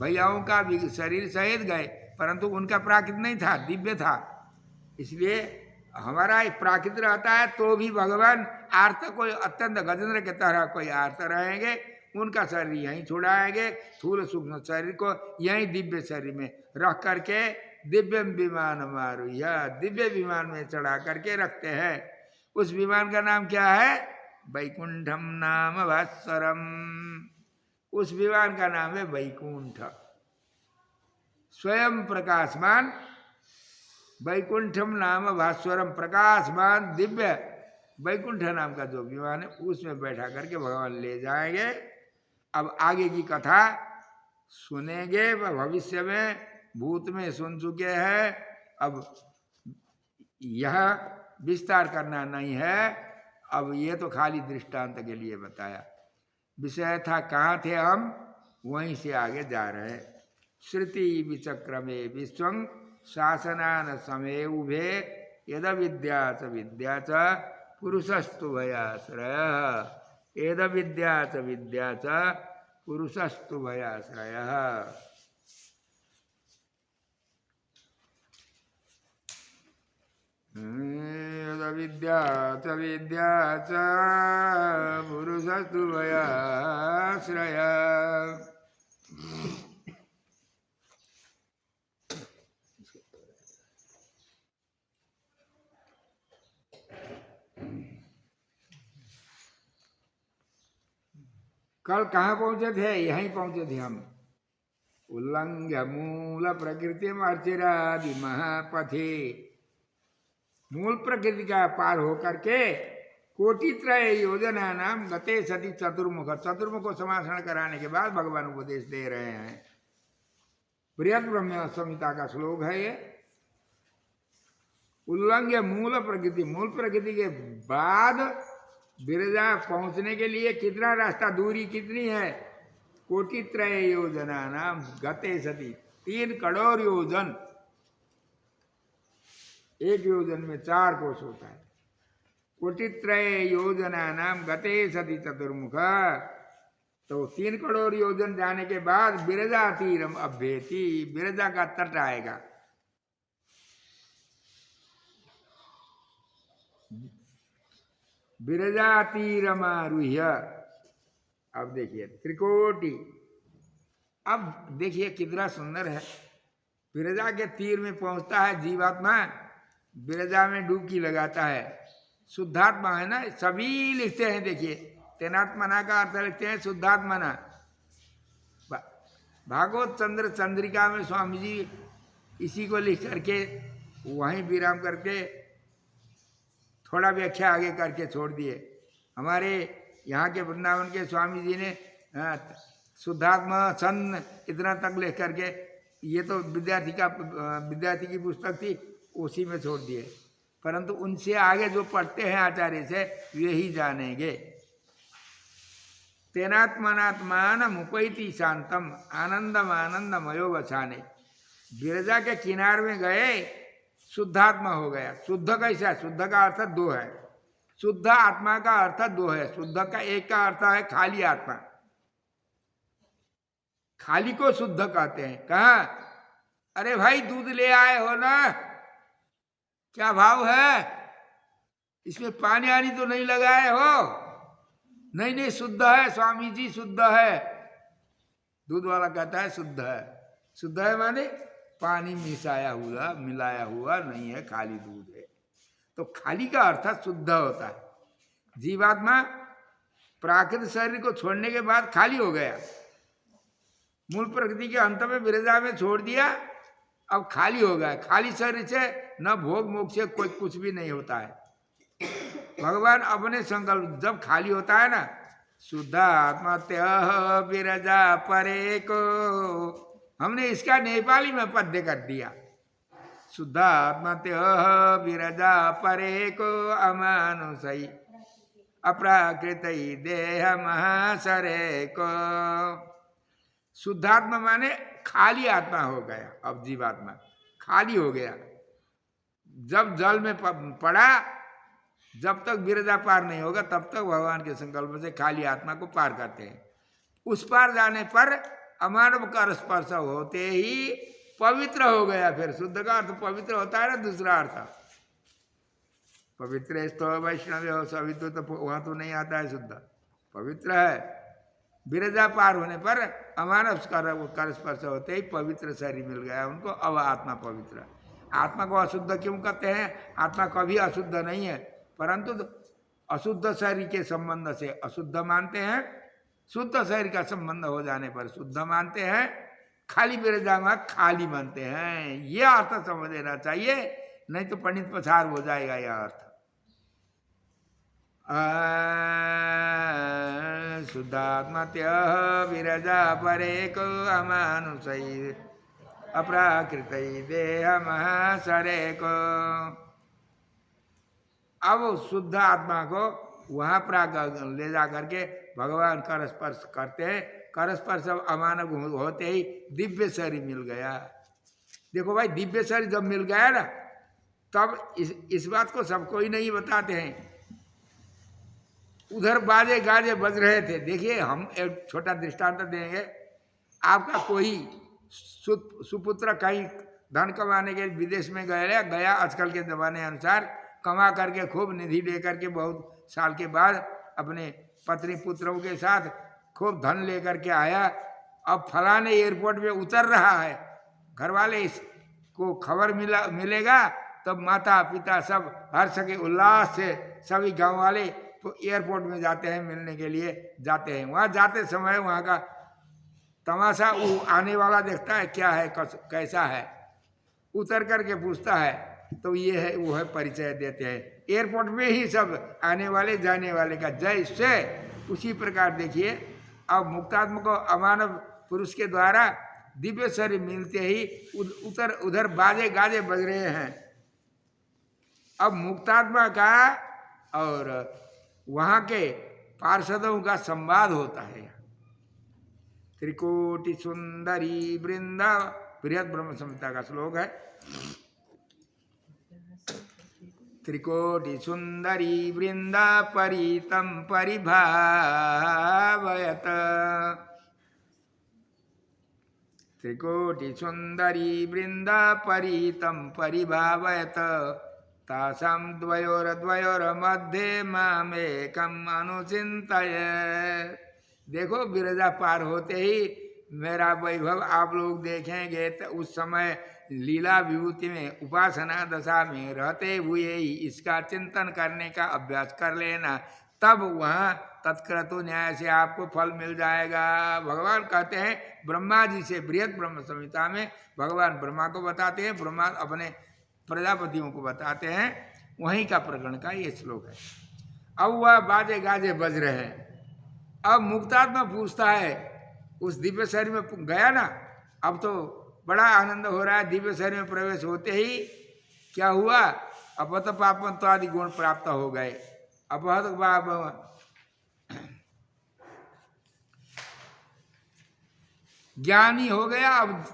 भैयाओं का शरीर सहित गए, परंतु उनका प्राकृत नहीं था, दिव्य था। इसलिए हमारा एक प्राकृत रहता है तो भी भगवान आर्त, कोई अत्यंत गजेंद्र के तरह कोई आर्त रहेंगे, उनका शरीर यहीं छुड़ाएंगे, स्थूल सूक्ष्म शरीर को यहीं दिव्य शरीर में रख करके दिव्य विमान मारू, यह दिव्य विमान में चढ़ा करके रखते हैं। उस विमान का नाम क्या है? वैकुंठम नाम भास्वरम। उस विमान का नाम है वैकुंठ, स्वयं प्रकाशमान। वैकुंठम नाम भास्वरम, प्रकाशमान दिव्य वैकुंठ नाम का जो विमान है, उसमें बैठा करके भगवान ले जाएंगे। अब आगे की कथा सुनेंगे, वह भविष्य में भूत में सुन चुके हैं, अब यह विस्तार करना नहीं है। अब ये तो खाली दृष्टांत के लिए बताया, विषय था कहाँ थे हम, वहीं से आगे जा रहे हैं। श्रुति विचक्रमे विश्वं शासनान समय उभे यद विद्या च पुरुषस्तु भयाश्रय, यद विद्या च पुरुषस्तु भयाश्रय। यद विद्या च पुरुषस्तु भयाश्रय। कल कहाँ पहुंचे थे? यहीं पहुंचे थे हम। उल्लंघ्य मूल प्रकृति अर्चिरादि महापथे, मूल प्रकृति का पार होकर के कोटित्रय योजना नाम गते सती चतुर्मुख, चतुर्मुख को समासन कराने के बाद भगवान उपदेश दे रहे हैं। बृहद ब्रह्म संहिता का श्लोक है ये। उल्लंघ्य मूल प्रकृति, मूल प्रकृति के बाद विरजा पहुंचने के लिए कितना रास्ता, दूरी कितनी है? कोटित्रय योजना नाम गते सती, 3 करोड़ योजन। एक योजन में 4 कोस होता है। कोटित्रय योजना नाम गते सती चतुर्मुख, तो 3 करोड़ योजन जाने के बाद विरजा तीरम अभ्येति, विरजा का तट आएगा। विरजा तीरमारुह्य, अब देखिए त्रिकोटि, अब देखिए कितना सुंदर है। विरजा के तीर में पहुंचता है जीवात्मा, विरजा में डुबकी लगाता है। शुद्धात्मा है ना, सभी लिखते हैं। देखिए तेनात्मना का अर्थ लिखते हैं शुद्धात्मना। भागवत चंद्र चंद्रिका में स्वामी जी इसी को लिख करके वहीं विराम करके थोड़ा व्याख्या आगे करके छोड़ दिए। हमारे यहाँ के वृंदावन के स्वामी जी ने शुद्धात्मा छंद इतना तक लिख करके, ये तो विद्यार्थी की पुस्तक थी, उसी में छोड़ दिए। परंतु उनसे आगे जो पढ़ते हैं आचार्य से, वे ही जानेंगे। तेनात्मनात्मान मुपैति शांतम आनंदम आनंदमयो वसाने, विरजा के किनार में गए, शुद्धात्मा हो गया। शुद्ध कैसा है? शुद्ध का अर्थ 2 है। शुद्ध आत्मा का अर्थ 2 है। शुद्ध का एक का अर्थ है खाली आत्मा, खाली को शुद्ध कहते हैं। कहा? अरे भाई दूध ले आए हो ना, क्या भाव है? इसमें पानी आनी तो नहीं लगाए हो? नहीं नहीं शुद्ध है स्वामी जी, शुद्ध है। दूध वाला कहता है शुद्ध है। शुद्ध है माने पानी मिलाया हुआ नहीं है, खाली दूध है। तो खाली का अर्थ शुद्ध होता है। जीवात्मा प्राकृतिक शरीर को छोड़ने के बाद खाली हो गया, मूल प्रकृति के अंत में विरजा में छोड़ दिया, अब खाली हो गया। खाली शरीर से न भोग मोक्ष से कोई कुछ भी नहीं होता है। भगवान अपने संकल्प जब खाली होता है ना, शुद्धात्मत्य विरजा परे को, हमने इसका नेपाली में पद्य कर दिया। शुद्धात्मत्य विरजा परे को अमानुषई अप्राकृत देह महाशरे को। शुद्धात्मा माने खाली आत्मा हो गया। अब जीवात्मा खाली हो गया, जब जल में पड़ा, जब तक विरजा पार नहीं होगा तब तक भगवान के संकल्प से खाली आत्मा को पार करते हैं। उस पार जाने पर अमानव का स्पर्श होते ही पवित्र हो गया। फिर शुद्ध का अर्थ पवित्र होता है ना, दूसरा अर्थ पवित्र तो वैष्णव हो सभी तो वहां तो नहीं आता है, शुद्ध पवित्र है। विरजा पार होने पर अमानव कर स्पर्श होते ही पवित्र शरीर मिल गया उनको, अब आत्मा पवित्र। आत्मा को अशुद्ध क्यों कहते हैं? आत्मा कभी अशुद्ध नहीं है, परंतु अशुद्ध शरीर के संबंध से अशुद्ध मानते हैं, शुद्ध शरीर का संबंध हो जाने पर शुद्ध मानते हैं, खाली विरजा में खाली मानते हैं। यह अर्थ समझ लेना चाहिए, नहीं तो पंडित पछाड़ हो जाएगा यह अर्थ। शुद्धात्मत्य विरजा परे को अमानुषई अप्राकृत देह महाशरे को। अब शुद्ध आत्मा को वहाँ ले जा करके भगवान कर स्पर्श करते हैं। कर स्पर्श अमानव होते ही दिव्य शरीर मिल गया। देखो भाई, दिव्य शरीर जब मिल गया ना, तब इस बात को सबको ही नहीं बताते हैं। उधर बाजे गाजे बज रहे थे। देखिए, हम एक छोटा दृष्टांत देंगे। आपका कोई सुपुत्र कहीं धन कमाने के विदेश में गया, आजकल के ज़माने अनुसार कमा करके खूब निधि दे करके बहुत साल के बाद अपने पत्नी पुत्रों के साथ खूब धन लेकर के आया। अब फलाने एयरपोर्ट में उतर रहा है, घर वाले इसको खबर मिलेगा, तब माता पिता सब हर्ष के उल्लास से सभी गांव वाले तो एयरपोर्ट में जाते हैं, मिलने के लिए जाते हैं। वहाँ जाते समय वहाँ का तमाशा वो आने वाला देखता है, क्या है कैसा है, उतर करके पूछता है, तो ये है वो है, परिचय देते हैं। एयरपोर्ट में ही सब आने वाले जाने वाले का जैसे उसी प्रकार देखिए, अब मुक्तात्मा को अमानव पुरुष के द्वारा दिव्य शरीर मिलते ही उधर बाजे गाजे बज रहे हैं। अब मुक्तात्मा का और वहाँ के पार्षदों का संवाद होता है। त्रिकोटि सुंदरी वृंदा, बृहद ब्रह्म संहिता का श्लोक है। त्रिकोटि सुंदरी वृंदा परितं परिभावयत, त्रिकोटि सुंदरी वृंदा परितं परिभावयत, तासां द्वयोरमध्ये मामेकम् अनुचिन्तय। देखो, विरजा पार होते ही मेरा वैभव आप लोग देखेंगे तो उस समय लीला विभूति में उपासना दशा में रहते हुए ही इसका चिंतन करने का अभ्यास कर लेना, तब वहाँ तत्क्रतु न्याय से आपको फल मिल जाएगा। भगवान कहते हैं ब्रह्मा जी से, बृहद ब्रह्म संहिता में भगवान ब्रह्मा को बताते हैं, ब्रह्मा अपने प्रजापतियों को बताते हैं। वहीं का प्रकरण का ये श्लोक है। अब वह बाजे गाजे बज रहे हैं। अब मुक्तात्मा पूछता है, उस दिव्य शरीर में गया ना, अब तो बड़ा आनंद हो रहा है। दिव्य शरीर में प्रवेश होते ही क्या हुआ? अपत पापत्व आदि गुण प्राप्त हो गए। अपहत पाप ज्ञानी हो गया। अब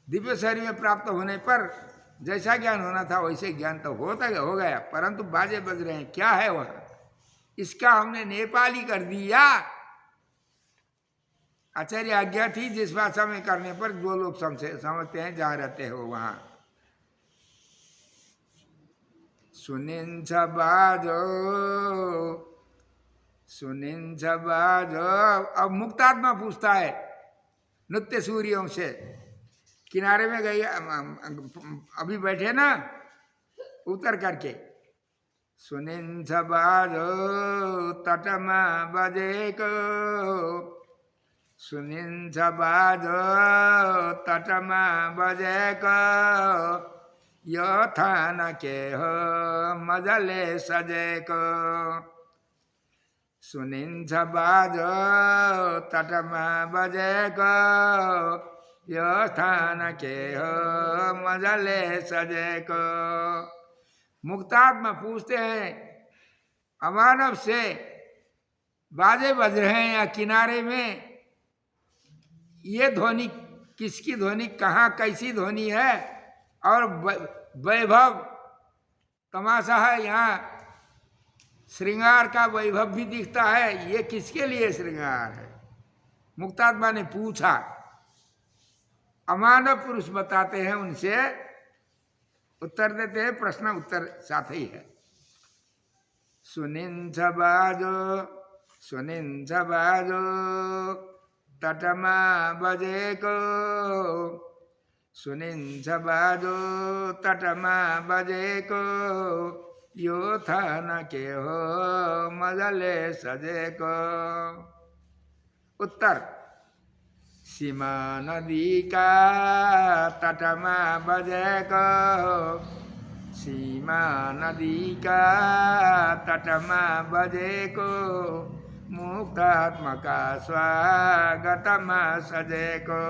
दिव्य शरीर में प्राप्त होने पर जैसा ज्ञान होना था वैसे ज्ञान तो हो गया, परंतु बाजे बज रहे हैं। क्या है वह? इसका हमने नेपाली कर दिया। आचार्य आज्ञा थी जिस भाषा में करने पर जो लोग समझते हैं, जहाँ रहते हो वहाँ। सुनिन्छ बाजो, सुनिन्छ बाजो। अब मुक्तात्मा पूछता है नृत्य सूर्यों से, किनारे में गई अभी बैठे ना उतर करके सुनिन बाजो तटमा बजे को सुनिन बाजो तटमा बजे को यो थान के हो मजले सजे को सुनिन बाजो तटमा बजे को यो थान के हो मजले सजे को। मुक्तात्मा पूछते हैं अमानव से बाजे बज रहे हैं या किनारे में, ये ध्वनि किसकी ध्वनि, कहाँ कैसी ध्वनि है और वैभव तमाशा है, यहाँ श्रृंगार का वैभव भी दिखता है, ये किसके लिए श्रृंगार है। मुक्तात्मा ने पूछा, अमानव पुरुष बताते हैं, उनसे उत्तर देते हैं, प्रश्न उत्तर साथ ही है। सुनिन बाजो तटमा बजे को सुनिन बाजो तटमा बजे को यो थान के हो मजले सजे को। उत्तर सीमा नदी का तटमा बजे को सीमा नदी का तटमा बजे को मुक्तात्मा का स्वागतमा सजे को।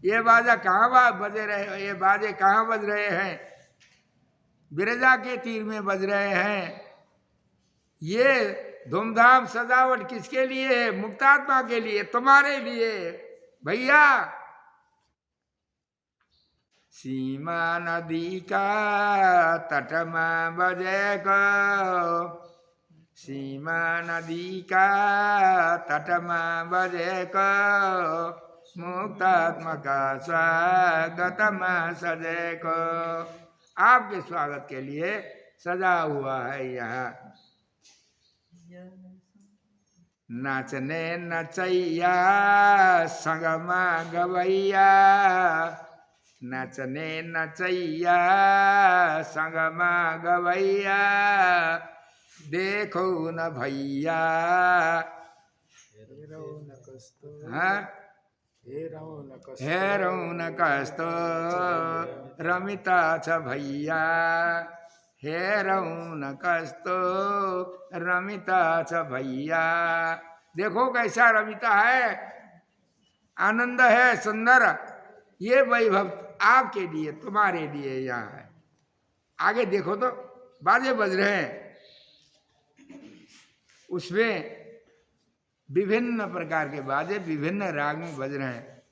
ये बाजा कहाँ बजे रहे, ये बाजे कहाँ बज रहे हैं, बिरजा के तीर में बज रहे हैं। ये धूमधाम सजावट किसके लिए है, मुक्तात्मा के लिए, तुम्हारे लिए भैया। सीमा नदी का तटमा बजे को सीमा नदी का तटमा बजे को मुक्तात्मा का स्वागतमा सजे को। आपके स्वागत के लिए सजा हुआ है यहाँ। नाचने नचैया संगमा गवैया नाचने नचैया संगमा गवैया देखो न भैया हे रौनक कस्तो रमिता छ भैया हे रौनक कस्तो रमिता छ भैया। देखो कैसा रमिता है, आनंद है, सुंदर। ये वैभव आपके लिए, तुम्हारे लिए यहाँ है। आगे देखो तो बाजे बज रहे हैं, उसमें विभिन्न प्रकार के बाजे विभिन्न राग में बज रहे हैं।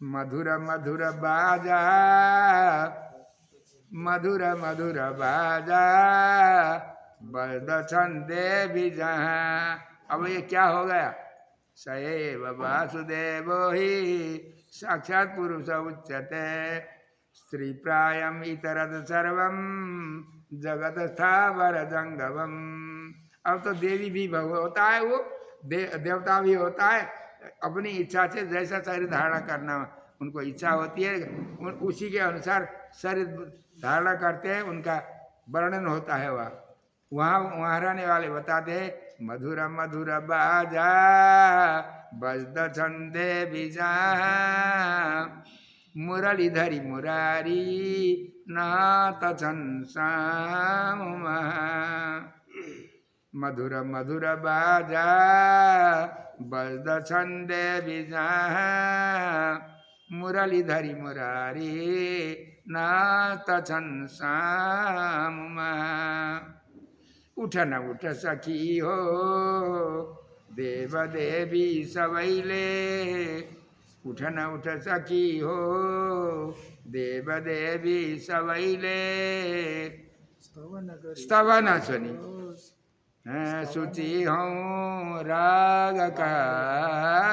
मधुर मधुर बाजा मधुर मधुर बाजा बज छंदे भी जहाँ। अब ये क्या हो गया, सएव वासुदेव ही साक्षात पुरुष उच्यते स्त्री प्रायम इतरद सर्वम जगत स्थावर जंगमम। अब तो देवी भी होता है, वो देवता भी होता है। अपनी इच्छा से जैसा शरीर धारणा करना उनको इच्छा होती है, उसी के अनुसार शरीर धारणा करते हैं, उनका वर्णन होता है। वहाँ रहने वाले बताते हैं मधुर मधुर बाजा बजद छंदे बिजा मुरलीधरी मुरारी नाथ छन सामुमा। मधुर मधुर बाजा बजद छंदे बिजा मुरलीधरी मुरारी नाथ छन सामुमा। उठ न उठ सखी हो देव देवी सबैले उठ न उठ सखी हो देव देवी सबैले स्तवन सुनी सूची हूँ राग का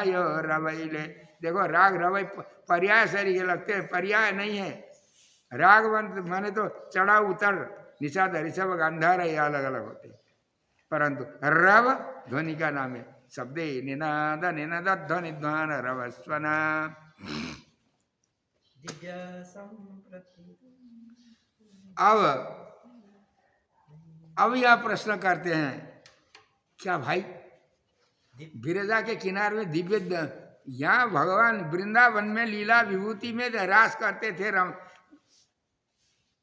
यो रवैले। देखो राग रवै पर्याय शरीर के लगते हैं, पर्याय नहीं है। राग माने तो चढ़ा उतर निषाद ऋषभ गांधार ये अलग अलग होते हैं, परंतु रव ध्वनि का नाम है। शब्दे निनाद निनद ध्वनि ध्वान रवस्वना। दिव्य संप्रति अब यह प्रश्न करते हैं, क्या भाई दिव्य विरजा के किनारे में दिव्य, यहाँ भगवान वृंदावन में लीला विभूति में रास करते थे,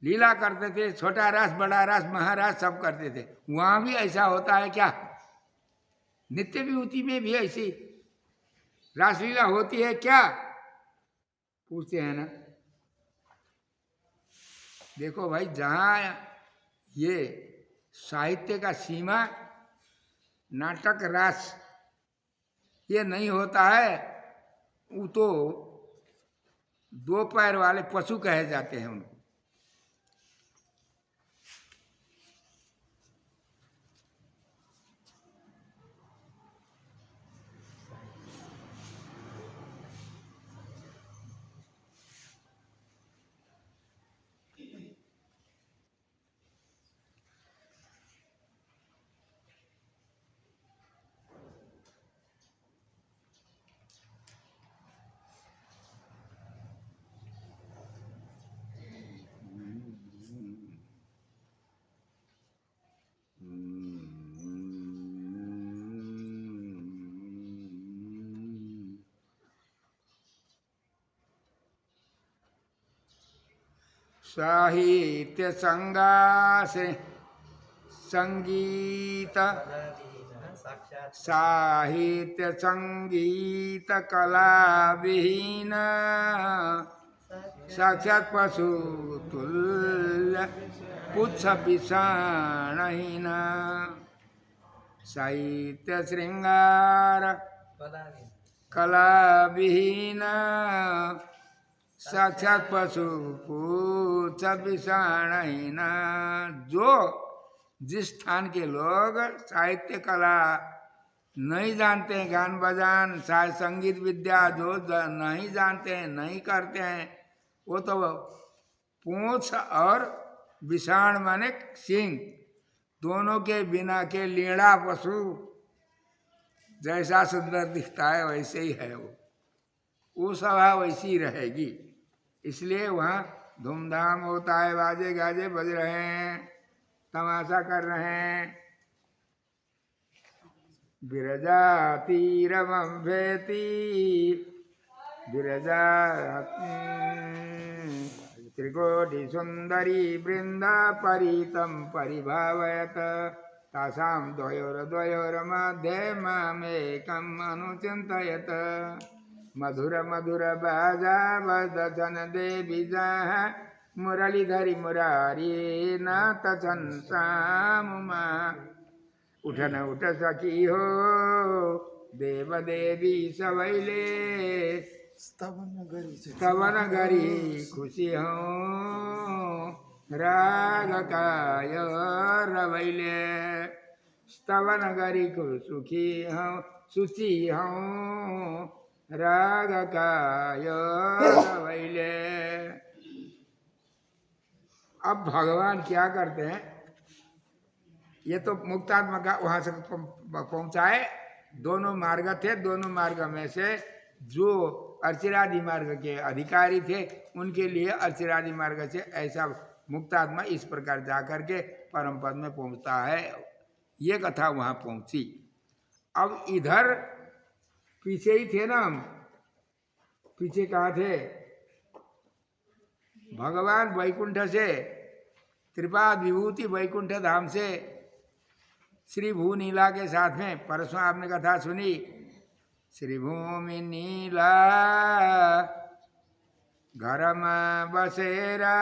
लीला करते थे, छोटा रास बड़ा रास महारास सब करते थे, वहां भी ऐसा होता है क्या? नित्य विभूति में भी ऐसी रासलीला होती है क्या? पूछते हैं ना। देखो भाई, जहाँ ये साहित्य का सीमा नाटक रास ये नहीं होता है, वो तो दो पैर वाले पशु कहे जाते हैं उनको। साहित्य संगासे संगीत साक्षात साहित्य संगीत कला विहीन साक्षात पशु तुल्य पुच्छ पिषाणहीन साहित्य श्रृंगार कला विहीन साक्षात पशु पुच्छ पिषाणहीन। जो जिस स्थान के लोग साहित्य कला नहीं जानते हैं, गान बजान साहित्य संगीत विद्या जो नहीं जानते हैं, नहीं करते हैं, वो तो पूंछ और विषाण माने सिंह दोनों के बिना के लीड़ा पशु जैसा सुंदर दिखता है वैसे ही है वो सभा वैसी रहेगी। इसलिए वहाँ धूमधाम होता है, बाजे गाजे बज रहे हैं, तमाशा कर रहे हैं। विरजा तीरमं भेति विरजा त्रिकोटि सुंदरी वृंदा परितं परिभावयत तासां द्वयोर्मध्ये मामेकम् अनुचिन्तयत मधुर मधुर बाजा वदन देवी जाह मुरलीधरी मुरारी नाथ संसामुमा उठन उठ सकी हो देव देवी सवैले स्तवन गरी खुशी हो राग काय रवैले स्तवन गरी को सुखी हो सुची हो राग काय रवैले। अब भगवान क्या करते हैं, ये तो मुक्तात्मा का वहां से पहुंचाए, दोनों मार्ग थे, दोनों मार्ग में से जो अर्चिरादि मार्ग के अधिकारी थे उनके लिए अर्चिरादि मार्ग से ऐसा मुक्तात्मा इस प्रकार जाकर के परम पद में पहुंचता है, ये कथा वहां पहुंची। अब इधर पीछे ही थे ना हम, पीछे कहाँ थे? भगवान वैकुंठ से त्रिपाद विभूति वैकुंठ धाम से श्री भू नीला के साथ में परसों आपने कथा सुनी, श्री भूमि नीला घर में बसेरा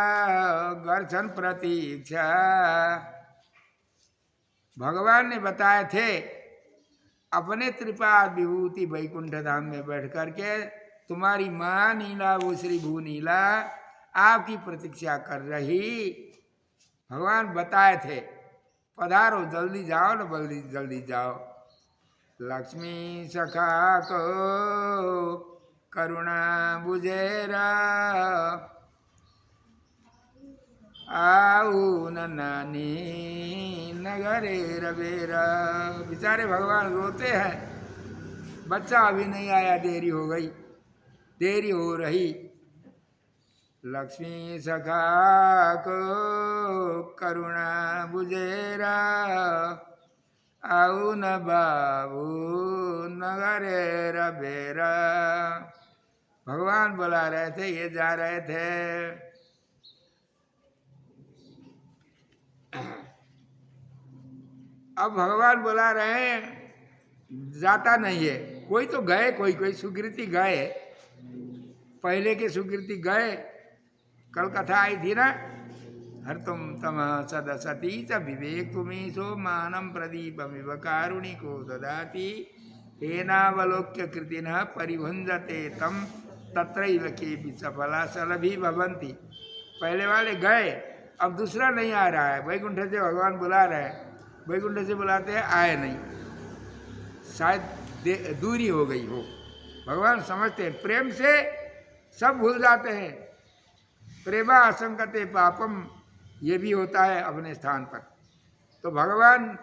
दर्शन प्रतीक्षा। भगवान ने बताए थे अपने त्रिपाद विभूति वैकुंठ धाम में बैठ करके तुम्हारी माँ नीला वो श्री भू नीला आपकी प्रतीक्षा कर रही। भगवान बताए थे पधारो जल्दी जाओ ना, जल्दी जल्दी जाओ। लक्ष्मी सखा को करुणा बुझेरा आऊ न नानी नगरे रवेरा। बेचारे भगवान रोते हैं, बच्चा अभी नहीं आया, देरी हो गई, देरी हो रही। लक्ष्मी सखा को करुणा बुझेरा आऊ न बाबू नगरे रबेरा। भगवान बुला रहे थे, ये जा रहे थे। अब भगवान बुला रहे हैं, जाता नहीं है। कोई तो गए, कोई कोई सुकृति गए, पहले के सुकृति गए। कल कथा आई थी ना, हर तुम तम सदसती च विवेक तुम्हें सो मानम प्रदीपमिव कारुणिको ददाति तेनावलोक्य कृतिन परिभंजते तम तत्रैव केपि सफला सलभी भवन्ति। पहले वाले गए, अब दूसरा नहीं आ रहा है। वैकुंठ से भगवान बुला रहे हैं, वैकुंठ से बुलाते हैं, आए नहीं, शायद दूरी हो गई हो। भगवान समझते हैं, प्रेम से सब भूल जाते हैं। प्रेमा असंकते पापम, ये भी होता है अपने स्थान पर। तो भगवान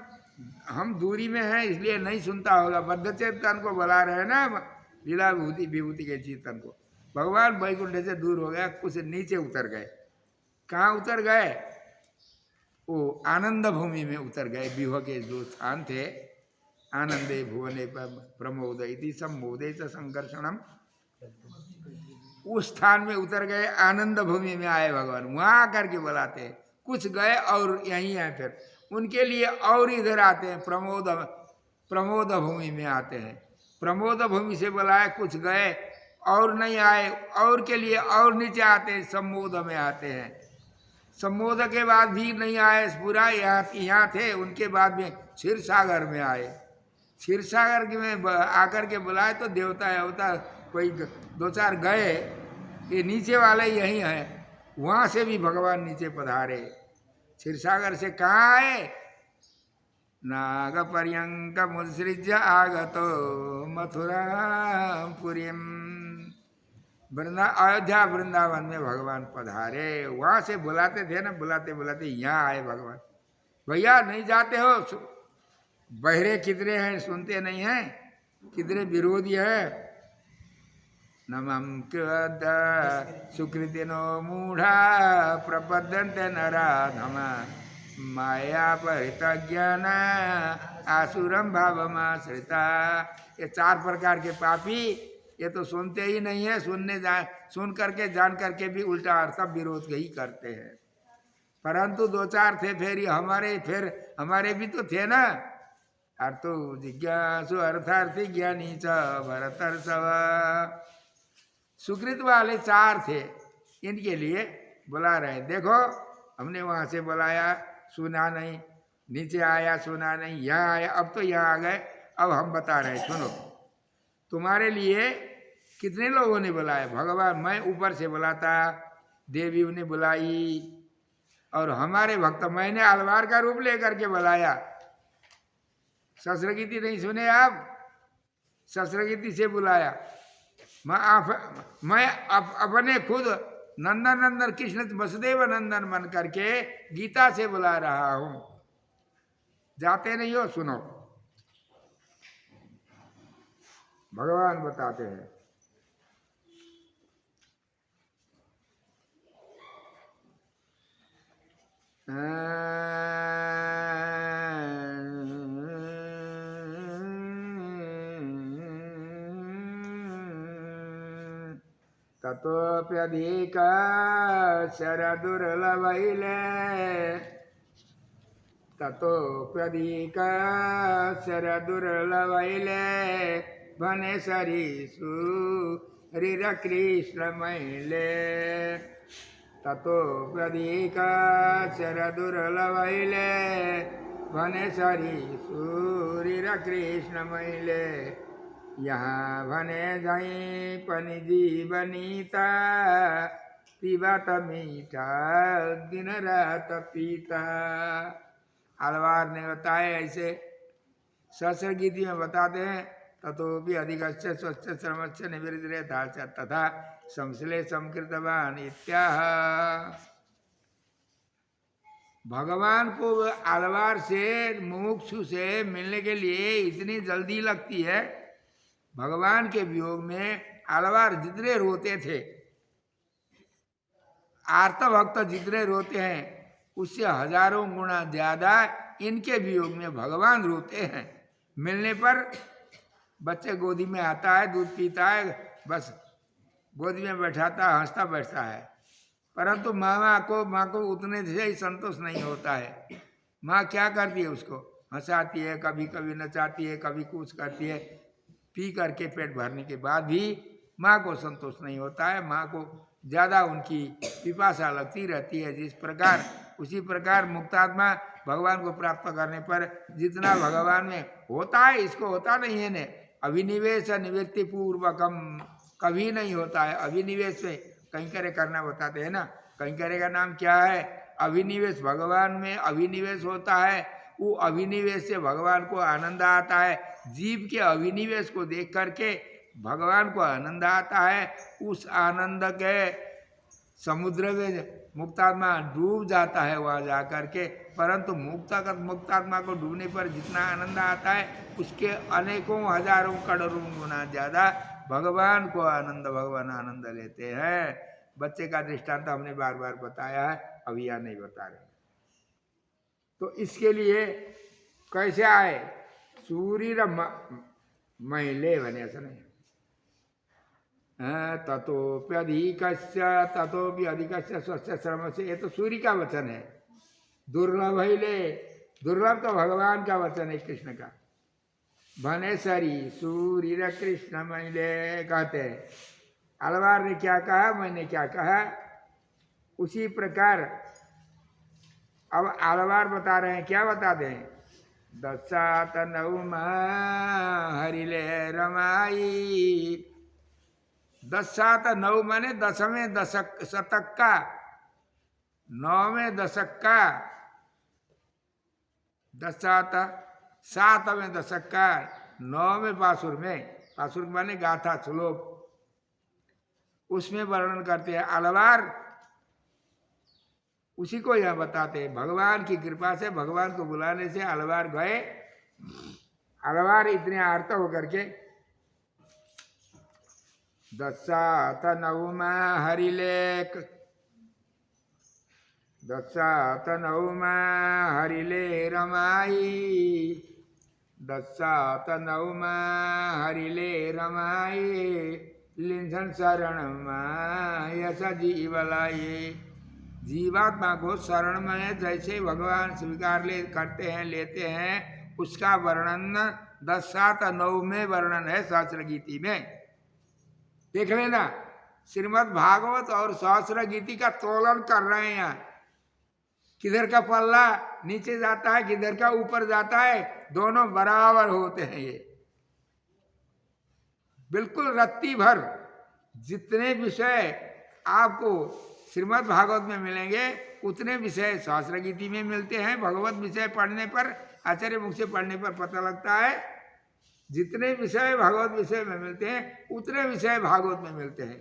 हम दूरी में हैं इसलिए नहीं सुनता होगा। बद्ध चेतन को बुला रहे हैं ना, लीला विभूति विभूति के चेतन को। भगवान वैकुंठ से दूर हो गया, कुछ नीचे उतर गए। कहाँ उतर गए? वो आनंद भूमि में उतर गए। विभव के जो स्थान थे, आनंदे भुवने प्रमोद इति सम्मोदे च संकर्षणम, उस स्थान में उतर गए। आनंद भूमि में आए भगवान, वहाँ आकर के बुलाते हैं। कुछ गए और यहीं आए, फिर उनके लिए और इधर आते हैं, प्रमोद भूमि में आते हैं। प्रमोद भूमि से बुलाए, कुछ गए और नहीं आए, और के लिए और नीचे आते हैं, सम्मोद में आते हैं। सम्मोद के बाद भी नहीं आए पूरा, यहाँ थे, उनके बाद में क्षीर सागर में आए। क्षीर सागर में आकर के बुलाए तो देवता अवता कोई दो चार गए, ये नीचे वाले यही हैं, वहाँ से भी भगवान नीचे पधारे। क्षीर सागर से कहाँ आए? नाग पर्यंक मुत्सृज्य आगतो मथुरा पुरीम, अयोध्या वृंदावन में भगवान पधारे। वहाँ से बुलाते थे ना, बुलाते बुलाते यहाँ आए भगवान। भैया नहीं जाते हो? बहरे कितने हैं, सुनते नहीं हैं, कितने विरोधी है। नमं कृद सुकृतिनो मूढ़ा प्रपद्यन्ते नराधम माया परितज्ञान आसुरम भावमाश्रिता। ये चार प्रकार के पापी, ये तो सुनते ही नहीं है, सुन करके जान करके भी उल्टा अर्थ विरोध ही करते हैं। परंतु दो चार थे, फिर हमारे भी तो थे ना। अर्थो जिज्ञासु अर्थार्थी ज्ञानी च भरतर्षभ। सुकृत वाले चार थे, इनके लिए बुला रहे। देखो हमने वहाँ से बुलाया, सुना नहीं, नीचे आया सुना नहीं, यहाँ आया, अब तो यहाँ आ गए। अब हम बता रहे, सुनो, तुम्हारे लिए कितने लोगों ने बुलाया? भगवान, मैं ऊपर से बुलाता, देवी ने बुलाई, और हमारे भक्त मैंने अलवार का रूप लेकर के बुलाया। शस्त्रगीति नहीं सुने आप? शस्त्रगीति से बुलाया। मैं अपने खुद नंदन नंदन कृष्ण वसुदेव नंदन मन करके गीता से बुला रहा हूं। जाते नहीं हो? सुनो, भगवान बताते हैं। ततोप्यधिक शरदुर्लभैले, ततोप्यधिक शरदुर्लभैले भने सरीसु रीर कृष्ण मैले। ततोप्यधिक शरदुर्लभैले भने सरीसु रीर कृष्ण मैले। यहाँ भने जाई पनि जीवनीता पीबत मीठा दिन रात पीता। अलवार ने बताए ऐसे, सहस्र गीति में बताते हैं। ततोपि अधिकस्य स्वच्छ श्रमस्य निवृत्तिरे तथा संश्ले संकृतवान इत्याह। भगवान को अलवार से मुमुक्षु से मिलने के लिए इतनी जल्दी लगती है। भगवान के वियोग में अलवार जितने रोते थे, आर्त भक्त जितने रोते हैं उससे हजारों गुना ज्यादा इनके वियोग में भगवान रोते हैं। मिलने पर बच्चे गोदी में आता है, दूध पीता है, बस गोदी में बैठाता है, हंसता बैठता है, परंतु माँ को उतने से ही संतोष नहीं होता है। माँ क्या करती है, उसको हंसाती है, कभी कभी नचाती है, कभी कुछ करती है, पी करके पेट भरने के बाद भी माँ को संतोष नहीं होता है। माँ को ज़्यादा उनकी पिपासा लगती रहती है। जिस प्रकार उसी प्रकार मुक्तात्मा भगवान को प्राप्त करने पर जितना भगवान में होता है, इसको होता नहीं है ने अभिनिवेश निवृत्ति पूर्वकम, कभी नहीं होता है। अभिनिवेश में कैंकर्य करना बताते हैं ना, कैंकर्य का नाम क्या है? अभिनिवेश। भगवान में अभिनिवेश होता है, वो अभिनिवेश से भगवान को आनंद आता है। जीव के अभिनिवेश को देख करके भगवान को आनंद आता है। उस आनंद के समुद्र में मुक्तात्मा डूब जाता है वहाँ जा करके, परंतु मुक्तात्मा को डूबने पर जितना आनंद आता है उसके अनेकों हजारों करोड़ों गुना ज़्यादा भगवान को भगवान आनंद लेते हैं। बच्चे का दृष्टांत हमने बार बार बताया है, अभी यहाँ नहीं बता रहे। तो इसके लिए कैसे आए? सूर्य मैले बने, ऐसा नहीं, ततोप्यधिक स्वस्य श्रम से, ये तो सूर्य का वचन है। दुर्लभ ले, दुर्लभ तो भगवान का वचन है, कृष्ण का। भने सरी सूर्य कृष्ण मैले कहते हैं। अलवार ने क्या कहा, मैंने क्या कहा, उसी प्रकार अब अलवार बता रहे हैं। क्या बताते हैं? दशात नवमा हरिले रमाई। दशात नौ माने दसवें दशक, शतक का, नौवें दशक का, दशात सातवें दशक का, नौवें पासुर में, पासुर माने गाथा श्लोक, उसमें वर्णन करते हैं अलवार। उसी को यह बताते हैं। भगवान की कृपा से, भगवान को बुलाने से अलवार गए। अलवार इतने आर्त होकर के दशात नवमा हरिलेख, दशात नवमा हरिले रमाई, दशात नवमा हरिले रमाई, लिंधन शरण ऐसा जीवलाए। जीवात्मा को शरण में जैसे भगवान स्वीकार करते हैं, लेते हैं, उसका वर्णन 10-7-9 में वर्णन है सहस्र गीति में। देख लेना, श्रीमद् भागवत और सहस्र गीति का तोलन कर रहे हैं यहाँ। किधर का पल्ला नीचे जाता है, किधर का ऊपर जाता है, दोनों बराबर होते हैं। ये बिल्कुल रत्ती भर जितने विषय आपको श्रीमद् भागवत में मिलेंगे उतने विषय सहस्र गीति में मिलते हैं। भगवत विषय पढ़ने पर, आचार्य मुख से पढ़ने पर पता लगता है, जितने विषय भागवत विषय में मिलते हैं उतने विषय भागवत में मिलते हैं।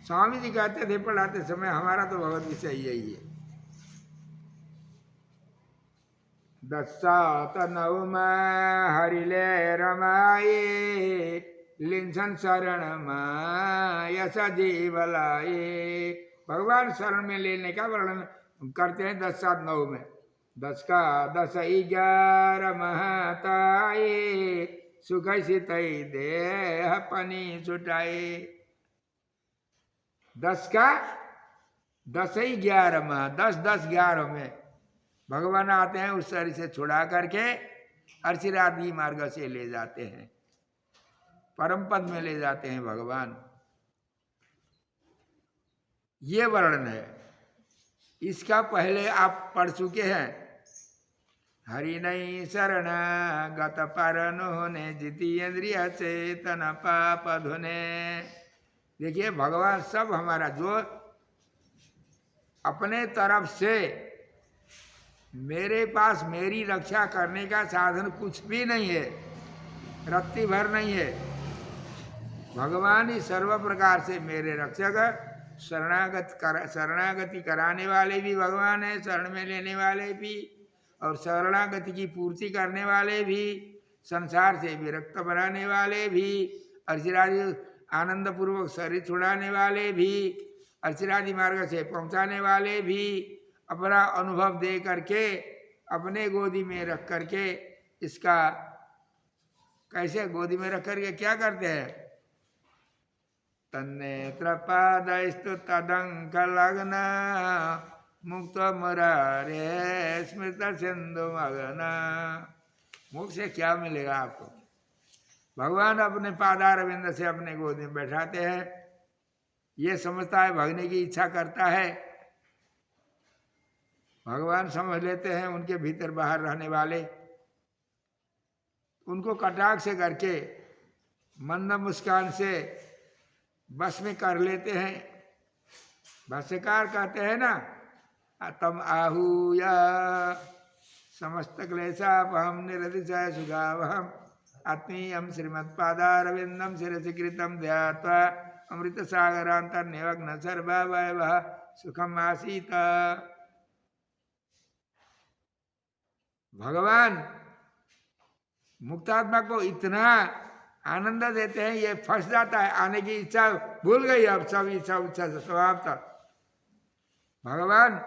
स्वामी जी कहते थे पढ़ाते समय, हमारा तो भगवत विषय यही है। दशात नवमा हरिले रमाए, लिंसन शरण यश जीवलाए। भगवान शरण में लेने का वर्णन करते हैं 10-7-9 में। 10 का 10-11 महताए, सुख सित देह पनी छुटाए। 10 का 10-11 मह, 10-10-11 में भगवान आते हैं, उस शरीर से छुड़ा करके अर्चिरादि मार्ग से ले जाते हैं, परम पद में ले जाते हैं भगवान। ये वर्णन है। इसका पहले आप पढ़ चुके हैं। हरि नहीं शरण गत परन होने, जितेंद्रिय चेतन पाप धुने। देखिए, भगवान सब हमारा जो अपने तरफ से, मेरे पास मेरी रक्षा करने का साधन कुछ भी नहीं है, रत्ती भर नहीं है। भगवान ही सर्व प्रकार से मेरे रक्षक। शरणागति कराने वाले भी भगवान है, शरण में लेने वाले भी, और शरणागति की पूर्ति करने वाले भी, संसार से विरक्त बनाने वाले भी, अर्चिरादि आनंद पूर्वक शरीर छुड़ाने वाले भी, अर्चिरादि मार्ग से पहुंचाने वाले भी अपना अनुभव दे करके अपने गोदी में रख करके इसका कैसे गोदी में रख करके क्या करते हैं? तन्नेत्र पादस्तु तदंक लग्न मुक्त मुरारे स्मृत सिंधु मग्न। मुख से क्या मिलेगा आपको? भगवान अपने पादारविंद से अपने गोद में बैठाते हैं। ये समझता है, भगने की इच्छा करता है, भगवान समझ लेते हैं उनके भीतर बाहर रहने वाले, उनको कटाक्ष से करके मंद मुस्कान से बस में कर लेते हैं। भाष्यकार कहते हैं ना, तम आहूया समस्त क्लेशापहम निरतिशय सुधावहम आत्मीयम श्रीमत्पादारविंदम शिरसि कृतं ध्यात्वा अमृत सागरांतर्निमग्न सर्ववयवः सुखम आसीत। भगवान मुक्तात्मा को इतना आनंद देते हैं, ये फंस जाता है, आने की इच्छा भूल गई, अब सब इच्छा समाप्त। भगवान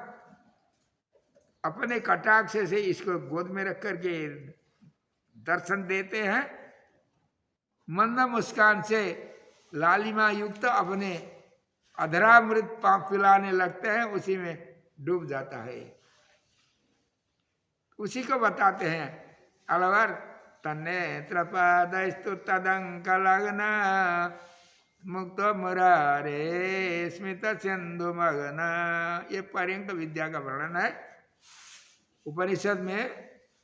अपने कटाक्ष से इसको गोद में रख करके दर्शन देते हैं, मंद मुस्कान से लालिमा युक्त अपने अधरामृत पिलाने लगते हैं, उसी में डूब जाता है। उसी को बताते हैं अलवर तन्नेत्र पादस्तु तदंक लग्न मुक्त मुरारे स्मित सिंधु मग्न। ये पर्यंक विद्या का वर्णन है। उपनिषद में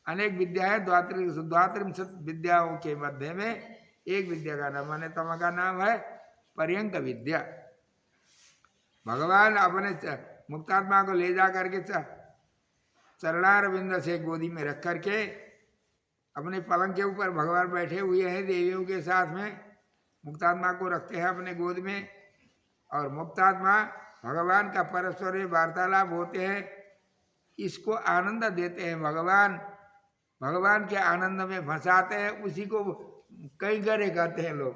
अनेक विद्या है, द्वात्रिंशत विद्याओं के मध्य में एक विद्या का नाम अन्यतम का नाम है पर्यंक विद्या। भगवान अपने मुक्तात्मा को ले जा करके चरणारविंद से गोदी में रख करके अपने पलंग के ऊपर भगवान बैठे हुए हैं देवियों के साथ में, मुक्तात्मा को रखते हैं अपने गोद में, और मुक्तात्मा भगवान का परस्पर में वार्तालाप होते हैं, इसको आनंद देते हैं। भगवान के आनंद में फंसाते हैं, उसी को कई गरे कहते हैं लोग।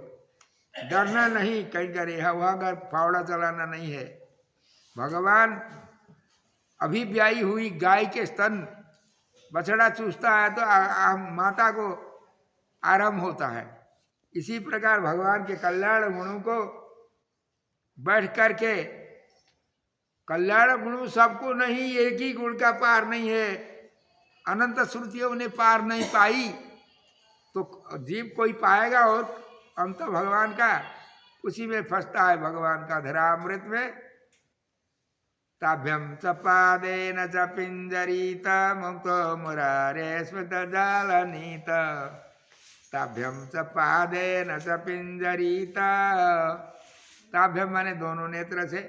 डरना नहीं, कई गरे है, वहाँ का फावड़ा चलाना नहीं है। भगवान अभिव्यायी हुई गाय के स्तन बछड़ा चूसता है तो माता को आराम होता है। इसी प्रकार भगवान के कल्याण गुणों को बैठ करके, कल्याण गुण सबको नहीं, एक ही गुण का पार नहीं है, अनंत श्रुतियों ने पार नहीं पाई, तो जीव कोई पाएगा और अंत भगवान का उसी में फंसता है, भगवान का धरामृत में। ताभ्यम च पादेन च पिंजरीत मुक्तो मुरारे स्मृत जालनीत। ताभ्यम च पादेन च पिंजरीत। ताभ्यम माने दोनों नेत्र से,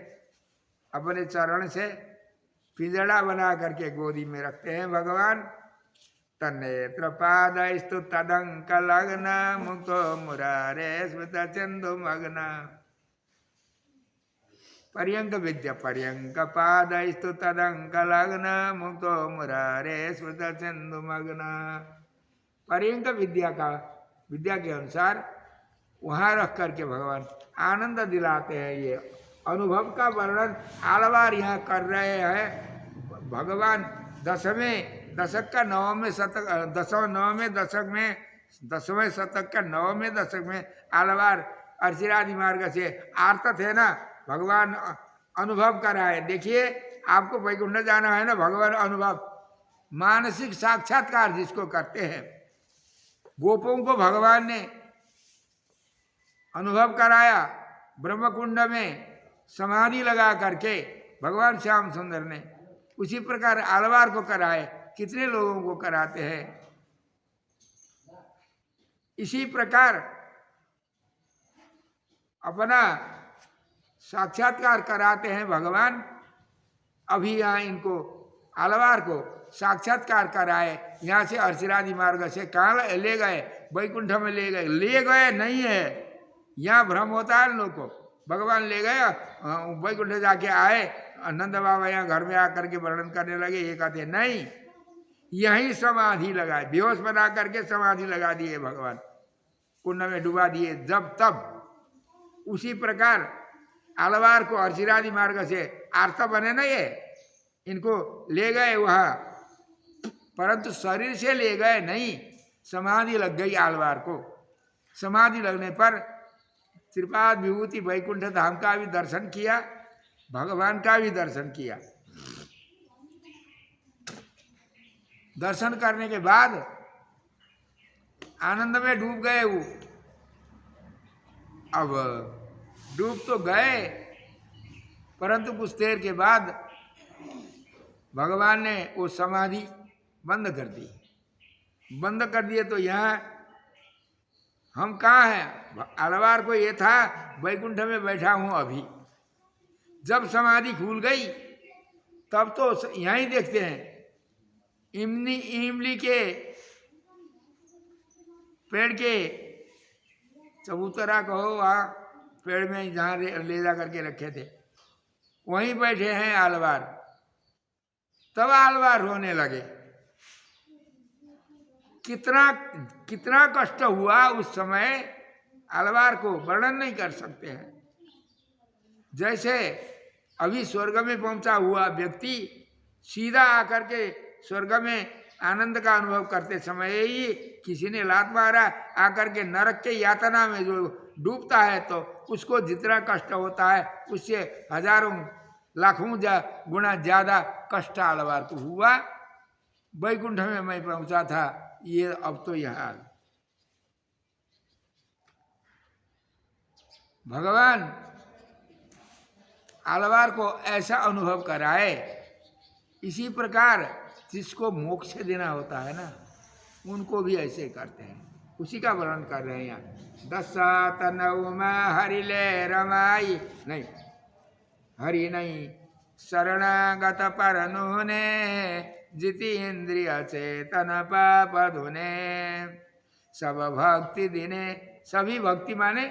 अपने चरण से पिंजड़ा बना करके गोदी में रखते हैं भगवान। तन्नेत्र पादस्तु तदंक लग्न मुक्तो मुरारे स्मृत सिंधु मग्न। पर्यंक विद्या पर्यंक पादस्तु तदंक लग्न मुक्तो मुरारे स्मृत सिंधु मग्न। पर्यंक विद्या के अनुसार वहाँ रख करके भगवान आनंद दिलाते हैं। ये अनुभव का वर्णन आलवार यहाँ कर रहे हैं। भगवान दसवें शतक का नववें दशक में आलवार अर्चिरादि मार्ग से आर्त थे ना, भगवान अनुभव कराए। देखिए, आपको वैकुंठ जाना है ना, भगवान अनुभव मानसिक साक्षात्कार जिसको करते हैं, गोपों को भगवान ने अनुभव कराया ब्रह्मकुंड में समाधि लगा करके भगवान श्याम सुंदर ने। उसी प्रकार आलवार को कराए, कितने लोगों को कराते हैं। इसी प्रकार अपना साक्षात्कार कराते हैं भगवान। अभी यहाँ इनको आलवार को साक्षात्कार कराए, यहाँ से अर्चिरादि मार्ग से कहाँ ले गए? वैकुंठ में ले गए नहीं है। यहाँ भ्रम होता है लोग को, भगवान ले गए वैकुंठ जाके आए, नंद बाबा यहाँ घर में आकर के वर्णन करने लगे, ये कहते नहीं, यहीं समाधि लगाए, बेहोश बना करके समाधि लगा दिए भगवान, कुंड में डुबा दिए जब तब। उसी प्रकार आलवार को अर्चिरादि मार्ग से आर्त बने ना ये, इनको ले गए वहाँ, परंतु शरीर से ले गए नहीं, समाधि लग गई आलवार को। समाधि लगने पर त्रिपाद विभूति वैकुंठ धाम का भी दर्शन किया, भगवान का भी दर्शन किया। दर्शन करने के बाद आनंद में डूब गए वो। अब डूब तो गए, परंतु कुछ देर के बाद भगवान ने वो समाधि बंद कर दी। बंद कर दिए तो यहाँ हम कहाँ हैं? आलवार को ये था वैकुंठ में बैठा हूँ अभी। जब समाधि खुल गई तब तो यहीं देखते हैं, इमली के पेड़ के चबूतरा कहो, वहाँ पेड़ में जहाँ ले जा करके रखे थे, वहीं बैठे हैं आलवार। तब आलवार रोने लगे। कितना कष्ट हुआ उस समय आलवार को वर्णन नहीं कर सकते हैं। जैसे अभी स्वर्ग में पहुंचा हुआ व्यक्ति सीधा आकर के स्वर्ग में आनंद का अनुभव करते समय ही किसी ने लात मारा, आकर के नरक के यातना में जो डूबता है तो उसको जितना कष्ट होता है उससे हजारों लाखों गुना ज्यादा कष्ट आलवार को हुआ। वैकुंठ में मैं पहुंचा था, ये अब तो यहाँ भगवान आलवार को ऐसा अनुभव कराए। इसी प्रकार जिसको मोक्ष देना होता है ना, उनको भी ऐसे करते हैं। उसी का वर्णन कर रहे हैं यहाँ। दशा तनऊ में हरिले रमाई नहीं, हरि नहीं शरणागत परनुने जिति इंद्रिय चेतन पाप धुने सब भक्ति दिने। सभी भक्ति माने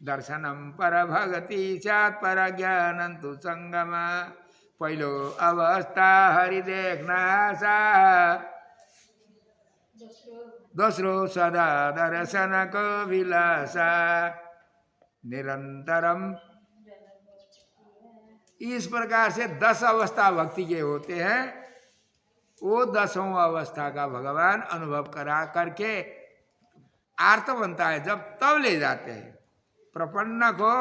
दर्शनम पर भगति सात पर ज्ञानंतु संगम। पहलो अवस्था हरि देखना सा, दूसरो सदा दर्शन को विलासा निरंतरम। इस प्रकार से 10 अवस्था भक्ति के होते हैं। वो 10वां अवस्था का भगवान अनुभव करा करके आर्त बनता है, जब तब ले जाते हैं। प्रपन्न को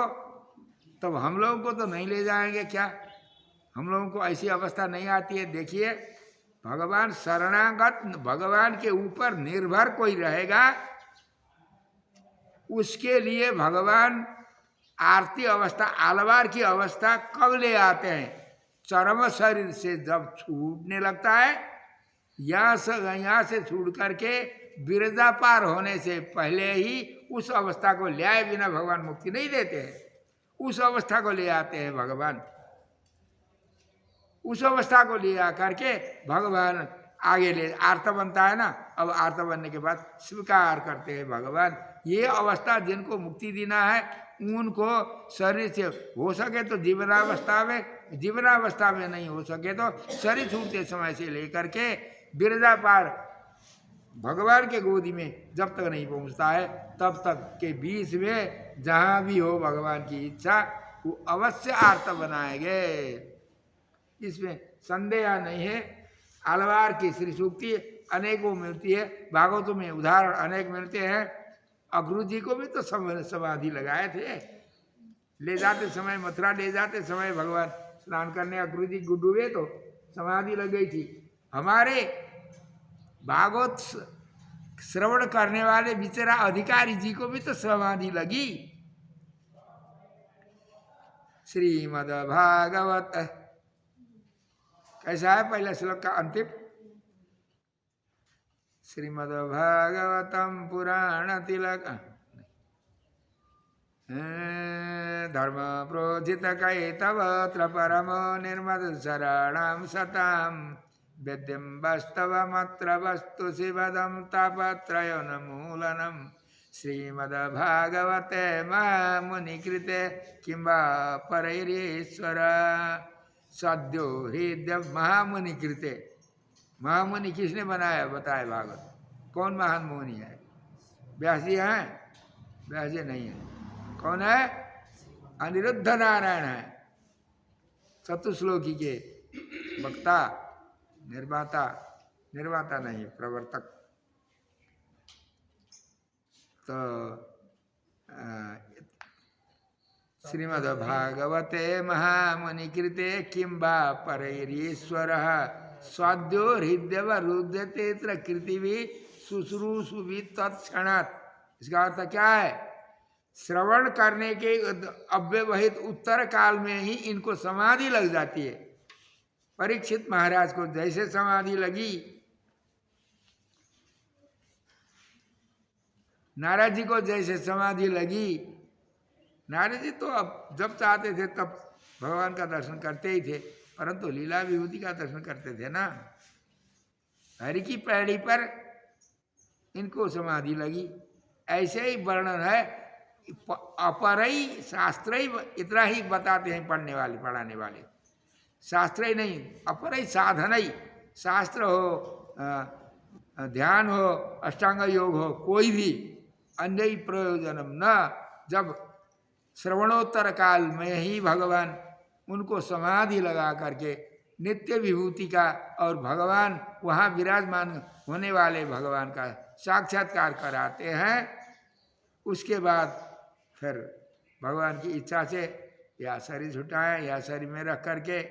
तब हम लोगों को तो नहीं ले जाएंगे क्या? हम लोगों को ऐसी अवस्था नहीं आती है। देखिए, भगवान शरणागत, भगवान के ऊपर निर्भर कोई रहेगा, उसके लिए भगवान आरती अवस्था, आलवार की अवस्था कब ले आते हैं? चरम शरीर से जब छूटने लगता है, यहाँ से छूट करके बिरजा पार होने से पहले ही उस अवस्था को ले आए बिना भगवान मुक्ति नहीं देते हैं। उस अवस्था को ले आते हैं भगवान। उस अवस्था को ले आकर के भगवान आगे ले आर्त बनता है ना। अब आर्त बनने के बाद स्वीकार करते हैं भगवान, ये अवस्था जिनको मुक्ति देना है उनको शरीर से हो सके तो जीवनावस्था में, जीवनावस्था में नहीं हो सके तो शरीर छूटते समय से लेकर के बिरजा पार भगवान के गोदी में जब तक नहीं पहुंचता है तब तक के बीच में जहाँ भी हो भगवान की इच्छा वो अवश्य आर्त बनाएंगे। इसमें संदेह नहीं है। आलवार की श्री सूक्ति अनेकों मिलती है, भागवतों में उदाहरण अनेक मिलते हैं। अक्रूर जी को भी तो समाधि लगाए थे। ले जाते समय, मथुरा ले जाते समय भगवान स्नान करने अक्रूर जी डूबे तो समाधि लग गई थी। हमारे भागवत श्रवण करने वाले बेचारा अधिकारी जी को भी तो समाधि लगी। श्रीमद् भागवत कैसा है पहला श्लोक का अंतिम? श्रीमद् भागवतम पुराण तिलक धर्म प्रोजित कैतवत्र परमो निर्मद शरणं सतां वेद्यं वास्तवमत्र वस्तु शिवदं तापत्रयोन्मूलनं। श्रीमद्भागवते महामुनिकृते किं वा परैरीश्वर सद्यो हृदय महामुनि कृते। महामुनि किसने बनाया बताए भागवत? कौन महान मुनि है? व्यास जी हैं? व्यास जी नहीं है। कौन है? अनिरुद्ध नारायण है, चतुश्लोकी के वक्ता, निर्माता, निर्माता नहीं प्रवर्तक। तो श्रीमद्भागवते महामुनिकृते किं वा परैरीश्वरः स्वाद्यो हृदयवरुध्यते कृतिवि शुश्रूषुभि तत्क्षणात्। इसका अर्थ क्या है? श्रवण करने के अव्यवहित उत्तर काल में ही इनको समाधि लग जाती है। परीक्षित महाराज को जैसे समाधि लगी, नारद जी को जैसे समाधि लगी, नारद जी तो अब जब चाहते थे तब भगवान का दर्शन करते ही थे, परंतु लीला विभूति का दर्शन करते थे ना। हरि की पैड़ी पर इनको समाधि लगी। ऐसे ही वर्णन है, अपरई शास्त्र ही इतना ही बताते हैं पढ़ने वाले पढ़ाने वाले, शास्त्र ही नहीं, अपरई साधन ही, शास्त्र हो, ध्यान हो, अष्टांग योग हो, कोई भी अन्य ही प्रयोजनम न। जब श्रवणोत्तर काल में ही भगवान उनको समाधि लगा करके नित्य विभूति का और भगवान वहाँ विराजमान होने वाले भगवान का साक्षात्कार कराते हैं। उसके बाद फिर भगवान की इच्छा से या शरीर छुटाएं या शरीर में रख करके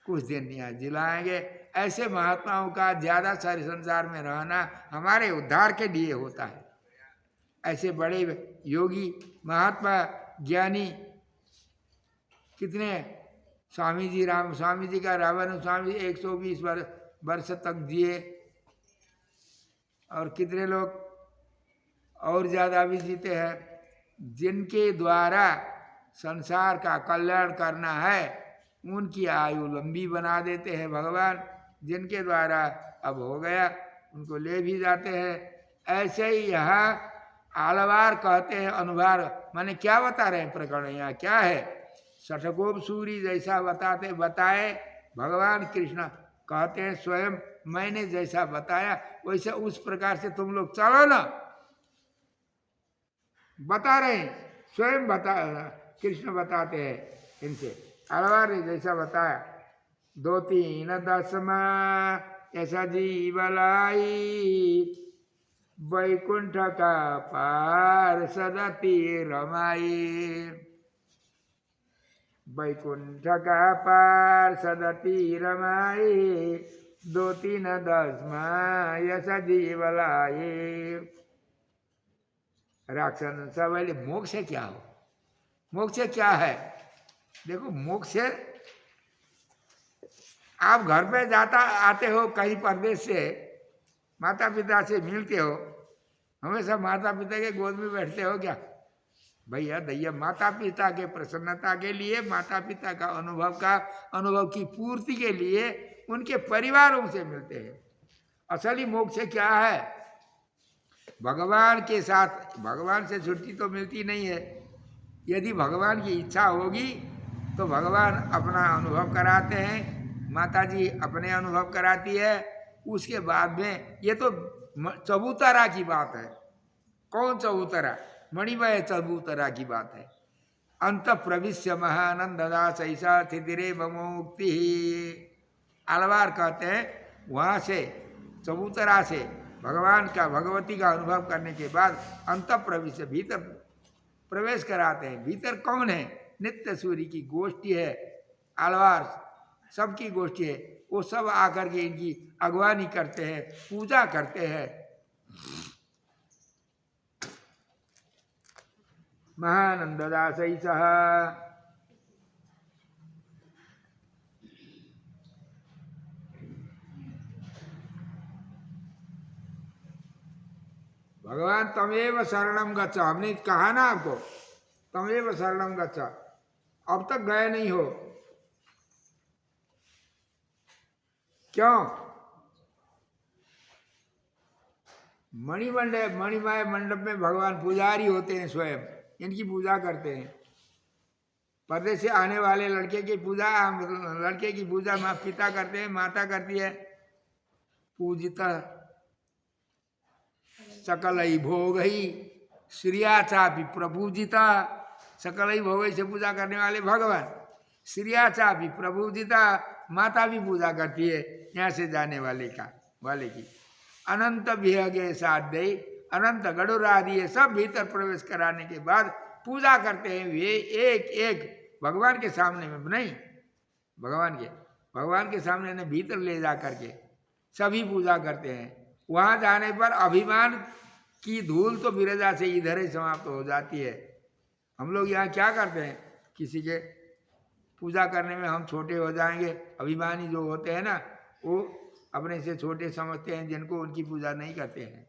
कुछ दिन यहाँ जिलाएंगे। ऐसे महात्माओं का ज़्यादा सारे संसार में रहना हमारे उद्धार के लिए होता है। ऐसे बड़े योगी महात्मा ज्ञानी कितने, स्वामी जी का रावण स्वामी 120 वर्ष तक जिए, और कितने लोग और ज़्यादा भी जीते हैं। जिनके द्वारा संसार का कल्याण करना है उनकी आयु लंबी बना देते हैं भगवान। जिनके द्वारा अब हो गया उनको ले भी जाते हैं। ऐसे ही यहाँ आलवार कहते हैं, अनुभार माने क्या बता रहे हैं प्रकरण यहाँ क्या है? शठकोप सूरी जैसा बताए भगवान कृष्ण कहते हैं स्वयं मैंने जैसा बताया वैसे उस प्रकार से तुम लोग चलो ना। बता रहे हैं, स्वयं कृष्ण बताते हैं इनसे, अलवार ने जैसा बताया। 2-3 दशमा ऐसा जीवलाई वैकुंठ का पार सदती रमाई। वैकुंठ का पार सदती रमाई 2-3 दशमा ऐसा जीवलाई। राक्षस सवाल मोक्ष क्या हो? मोक्ष क्या है? देखो मोक्ष, आप घर पे आते हो कहीं परदेश से, माता पिता से मिलते हो, हमेशा माता पिता के गोद में बैठते हो क्या? भैया दैया माता पिता के प्रसन्नता के लिए, माता पिता का अनुभव की पूर्ति के लिए उनके परिवारों से मिलते हैं। असली मोक्ष क्या है? भगवान के साथ, भगवान से छुट्टी तो मिलती नहीं है। यदि भगवान की इच्छा होगी तो भगवान अपना अनुभव कराते हैं, माता जी अपने अनुभव कराती है। उसके बाद में ये तो चबूतरा की बात है। कौन चबूतरा? मणिमय चबूतरा की बात है। अंत प्रविश्य महानंद दास ऐसा स्थितिरे मुक्ति। आलवार कहते हैं वहाँ से चबूतरा से भगवान का, भगवती का अनुभव करने के बाद अंत प्रविश्य भीतर प्रवेश कराते हैं। भीतर कौन है? नित्य सूर्य की गोष्ठी है, आलवार सबकी गोष्ठी है। वो सब आकर के इनकी अगवानी करते हैं, पूजा करते हैं। महानंद दास सह भगवान तमेव शरणम गच्छ, हमने कहा ना आपको, तमेव शरणम गच्छ। अब तक गए नहीं हो, क्यों? मणिमय मंडप में भगवान पुजारी होते हैं, स्वयं इनकी पूजा करते हैं। परदेश से आने वाले लड़के की पूजा पिता करते हैं, माता करती है। पूजिता सकल ही भोग ही श्रिया चापी प्रपूजिता। सकल ही भोग से पूजा करने वाले भगवान। श्रियाचा भी प्रभु जीता माता भी पूजा करती है यहाँ से जाने वाले की। अनंत विहगे साध्य अनंत गरुड़ आदि सब भीतर प्रवेश कराने के बाद पूजा करते हैं वे एक एक भगवान के सामने में नहीं, भगवान के सामने ने भीतर ले जा करके सभी पूजा करते हैं। वहाँ जाने पर अभिमान की धूल तो विरजा से इधर ही समाप्त हो जाती है। हम लोग यहाँ क्या करते हैं, किसी के पूजा करने में हम छोटे हो जाएंगे, अभिमानी जो होते हैं ना वो अपने से छोटे समझते हैं जिनको उनकी पूजा नहीं करते हैं।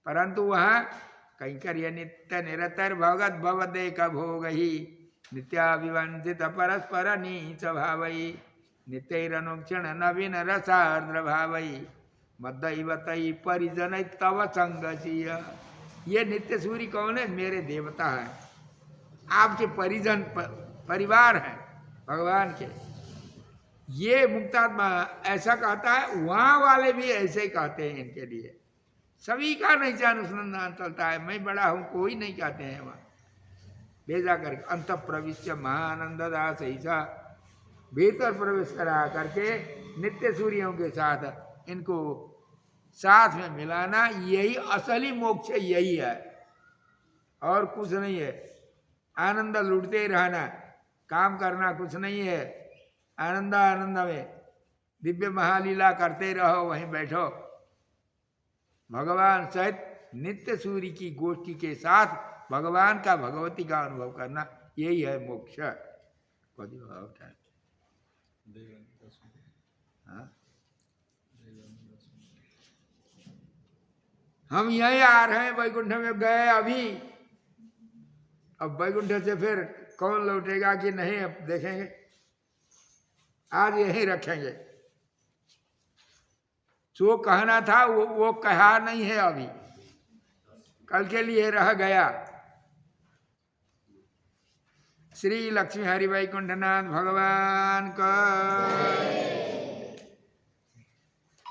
परंतु वहाँ कैंकर्य नित्य निरतर भगत भवदेक भोग ही नित्याभिवंदित परस्पर नीच भावई नित्यरनुक्षण नवीन रसार्द्र भावई मद्दैवतई परिजन तव संगसीय। ये नित्य सूरी कौन है? मेरे देवता हैं, आपके परिजन परिवार हैं भगवान के। ये मुक्तात्मा ऐसा कहता है, वहाँ वाले भी ऐसे ही कहते हैं इनके लिए। सभी का नहीं जान अनुसंधान चलता है, मैं बड़ा हूँ कोई नहीं कहते हैं। वहाँ भेजा करके अंत प्रविश्य महानंद दास ऐसा भीतर प्रवेश करा करके नित्य सूर्यों के साथ इनको साथ में मिलाना, यही असली मोक्ष यही है और कुछ नहीं है। आनंद लूटते ही रहना, काम करना कुछ नहीं है। आनंद आनंद में दिव्य महालीला करते रहो, वहीं बैठो भगवान सहित नित्य सूर्य की गोष्ठी के साथ भगवान का भगवती का अनुभव करना, यही है मोक्ष। हाँ? हम यहीं आ रहे हैं, वैकुंठ में गए अभी, अब वैकुंठ से फिर कौन लौटेगा कि नहीं अब देखेंगे। आज यहीं रखेंगे। जो कहना था वो कहा नहीं है, अभी कल के लिए रह गया। श्री लक्ष्मी हरि वैकुंठनाथ भगवान का